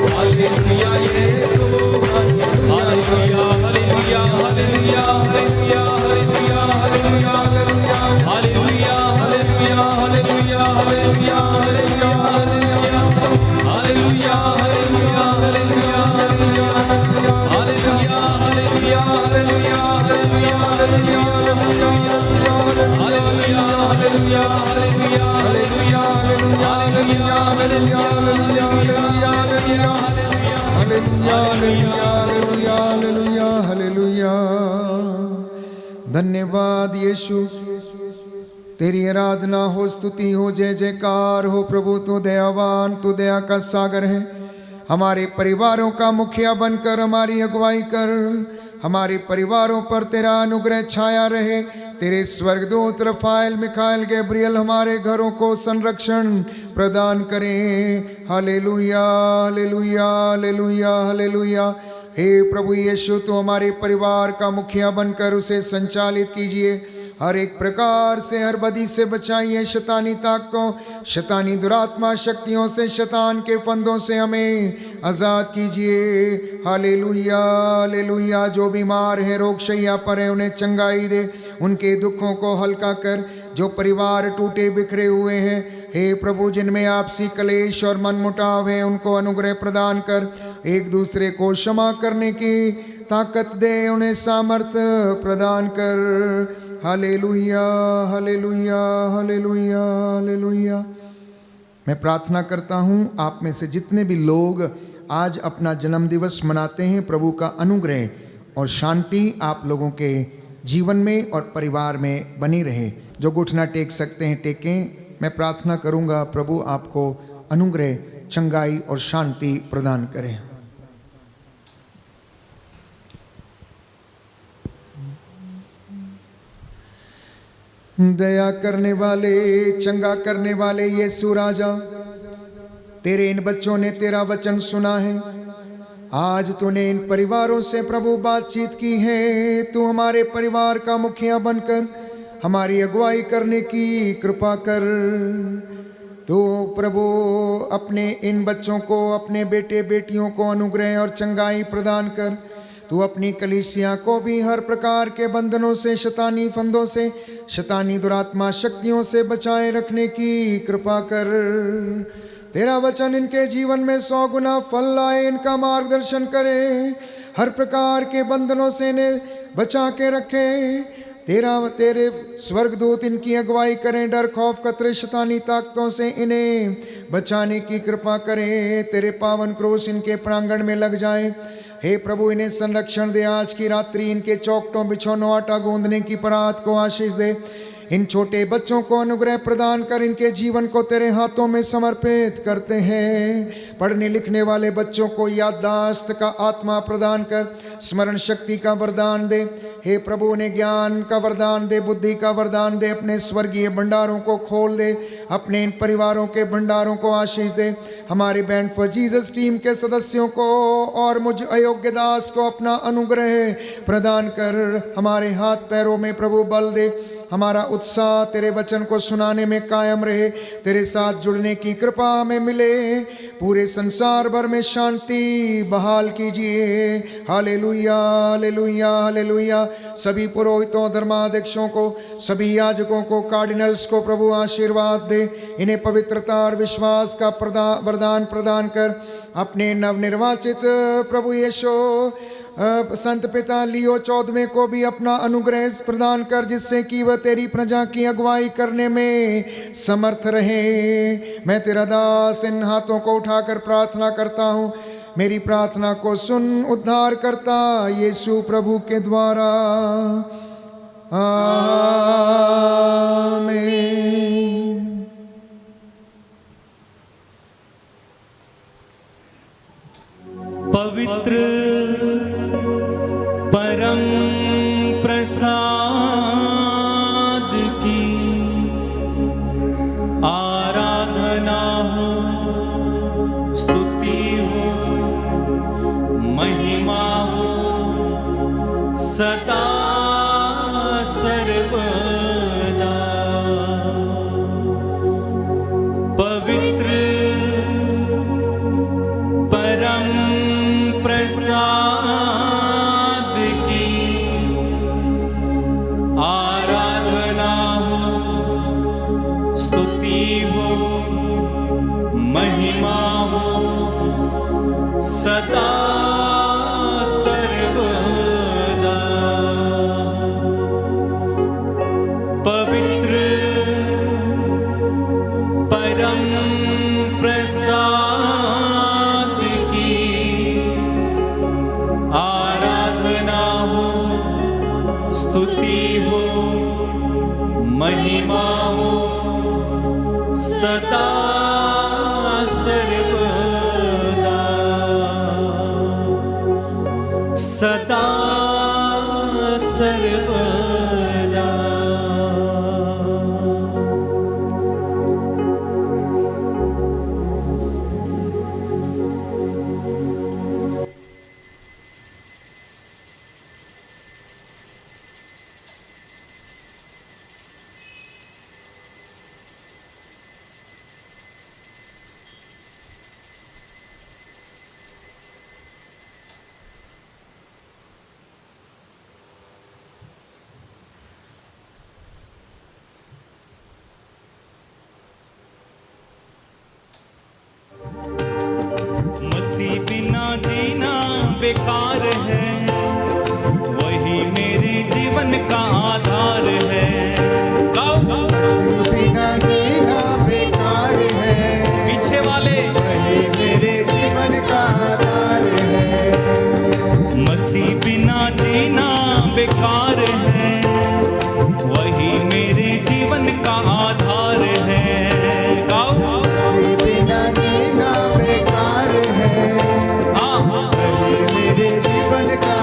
हालेलुया यीशु। हालेलुया यीशु, hallelujah, hallelujah, hallelujah, hallelujah, hallelujah, hallelujah, hallelujah, hallelujah, hallelujah, hallelujah, hallelujah, hallelujah, hallelujah, hallelujah, hallelujah, धन्यवाद यीशु, तेरी आराधना हो, स्तुति हो, जय जयकार हो। प्रभु तू दयावान, तू दया का सागर है। हमारे परिवारों का मुखिया बनकर हमारी अगुवाई कर। हमारे परिवारों पर तेरा अनुग्रह छाया रहे। तेरे स्वर्गदूत रफाएल, मिखाएल, गैब्रियल हमारे घरों को संरक्षण प्रदान करें। Hallelujah, hallelujah, hallelujah, hallelujah. हे प्रभु यीशु, तो हमारे परिवार का मुखिया बनकर उसे संचालित कीजिए। हर एक प्रकार से, हर बदी से बचाइए। शैतानी ताकतों, शैतानी दुरात्मा शक्तियों से, शैतान के फंदों से हमें आज़ाद कीजिए। Hallelujah, hallelujah. जो बीमार हैं, रोग शैया पर हैं, उन्हें चंगाई दे, उनके दुखों को हल्का कर। जो परिवार टूटे बिखरे हुए हैं, हे प्रभु, जिनमें आपसी कलेश और मनमुटाव है, उनको अनुग्रह प्रदान कर। एक दूसरे को क्षमा करने की ताकत दे, उन्हें सामर्थ्य प्रदान कर। Hallelujah, hallelujah, hallelujah, hallelujah. मैं प्रार्थना करता हूँ, आप में से जितने भी लोग आज अपना जन्म दिवस मनाते हैं, प्रभु का अनुग्रह और शांति आप लोगों के जीवन में और परिवार में बनी रहे। जो घुटना टेक सकते हैं टेकें। मैं प्रार्थना करूँगा, प्रभु आपको अनुग्रह, चंगाई और शांति प्रदान करें। दया करने वाले, चंगा करने वाले यीशु राजा, तेरे इन बच्चों ने तेरा वचन सुना है। आज तूने इन परिवारों से प्रभु बातचीत की है। तू हमारे परिवार का मुखिया बनकर हमारी अगुवाई करने की कृपा कर। तो प्रभु अपने इन बच्चों को, अपने बेटे बेटियों को अनुग्रह और चंगाई प्रदान कर। तू अपनी कलीसिया को भी हर प्रकार के बंधनों से, शैतानी फंदों से, शैतानी दुरात्मा शक्तियों से बचाए रखने की कृपा कर। तेरा वचन इनके जीवन में 100 गुना फल लाए, इनका मार्गदर्शन करे, हर प्रकार के बंधनों से इन्हें बचा के रखे। तेरे स्वर्गदूत इनकी अगुवाई करें, डर खौफ खतरे शैतानी ताकतों से इन्हें बचाने की कृपा करें। तेरे पावन क्रूस इनके प्रांगण में लग जाए। हे प्रभु, इन्हें संरक्षण दे। आज की रात्रि इनके चौकटों बिछौनों आटा गूंदने की परात को आशीष दे। इन छोटे बच्चों को अनुग्रह प्रदान कर, इनके जीवन को तेरे हाथों में समर्पित करते हैं। पढ़ने लिखने वाले बच्चों को याददाश्त का आत्मा प्रदान कर, स्मरण शक्ति का वरदान दे। हे प्रभु, उन्हें ज्ञान का वरदान दे, बुद्धि का वरदान दे। अपने स्वर्गीय भंडारों को खोल दे, अपने इन परिवारों के भंडारों को आशीष दे। हमारे बैंड फॉर जीसस टीम के सदस्यों को और मुझ अयोग्य दास को अपना अनुग्रह प्रदान कर। हमारे हाथ पैरों में प्रभु बल दे, हमारा उत्साह तेरे वचन को सुनाने में कायम रहे। तेरे साथ जुड़ने की कृपा हमें मिले। पूरे संसार भर में शांति बहाल कीजिए। Hallelujah, hallelujah, hallelujah. सभी पुरोहितों, धर्माध्यक्षों को, सभी याजकों को, कार्डिनल्स को प्रभु आशीर्वाद दे। इन्हें पवित्रता और विश्वास का वरदान प्रदान कर। अपने नवनिर्वाचित प्रभु यीशु संत पिता लियो 14वें को भी अपना अनुग्रह प्रदान कर, जिससे कि वह तेरी प्रजा की अगुवाई करने में समर्थ रहे। मैं तेरा दास इन हाथों को उठाकर प्रार्थना करता हूँ। मेरी प्रार्थना को सुन उद्धार करता यीशु प्रभु के द्वारा, आमीन। पवित्र परम प्रसाद की आराधना हो, स्तुति हो, महिमा हो सदा सर्वदा। पवित्र परम प्रसाद की आराधना हो, स्तुति हो, महिमा हो सदा सर्वदा। पवित्र परम प्रसाद की आराधना हो, स्तुति हो, महिमा हो सदा सर्वदा, सदा सर्वदा। मसीह बिना जीना बेकार है, वही मेरे जीवन का आधार है। गाओ बिना जीना बेकार है, पीछे वाले वही मेरे जीवन का आधार है। मसीह बिना जीना बेकार है, वही मेरे जीवन का आधार है। गाओ बिना जीना बेकार है, हाँ वही मेरे जीवन का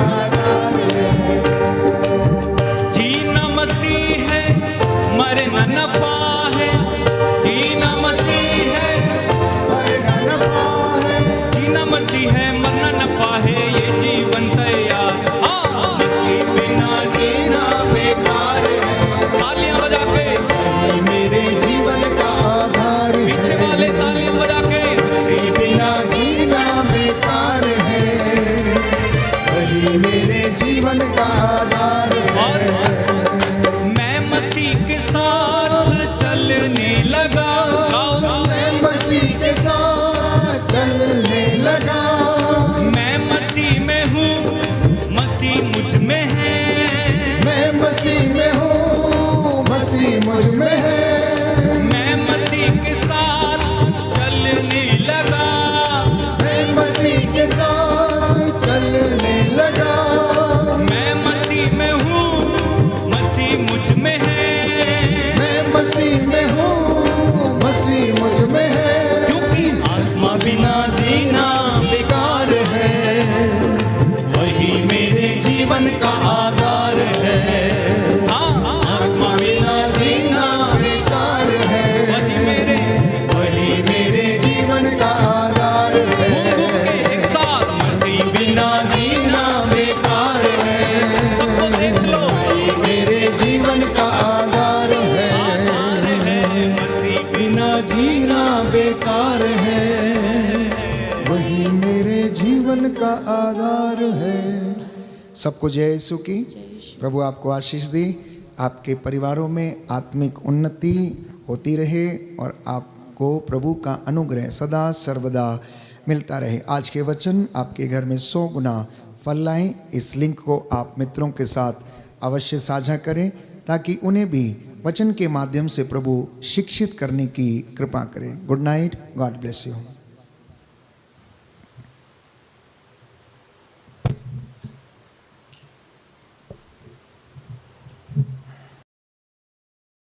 चलने लगा, मैं मसीह के साथ चलने लगा। मैं मसीह में हूँ, मसीह मुझ में है, मैं मसीह में हूँ, मसीह मुझ में है। क्योंकि आत्मा बिना जीना बेकार है, वही मेरे जीवन का आधार है। हाँ, आत्मा बिना जीना बेकार है, वही मेरे जीवन का आधार है। एक साथ मसीह बिना जीना बेकार है। सबको देख लो, मेरे जीवन का आधार है, आधार है, मसीह बिना जीना बेकार है, वही मेरे जीवन का आधार है। सबको जय यीशु की। प्रभु आपको आशीष दी, आपके परिवारों में आत्मिक उन्नति होती रहे और आपको प्रभु का अनुग्रह सदा सर्वदा मिलता रहे। आज के वचन आपके घर में 100 गुना फल लाएं। इस लिंक को आप मित्रों के साथ अवश्य साझा करें ताकि उन्हें भी वचन के माध्यम से प्रभु शिक्षित करने की कृपा करें। Good night, God bless you.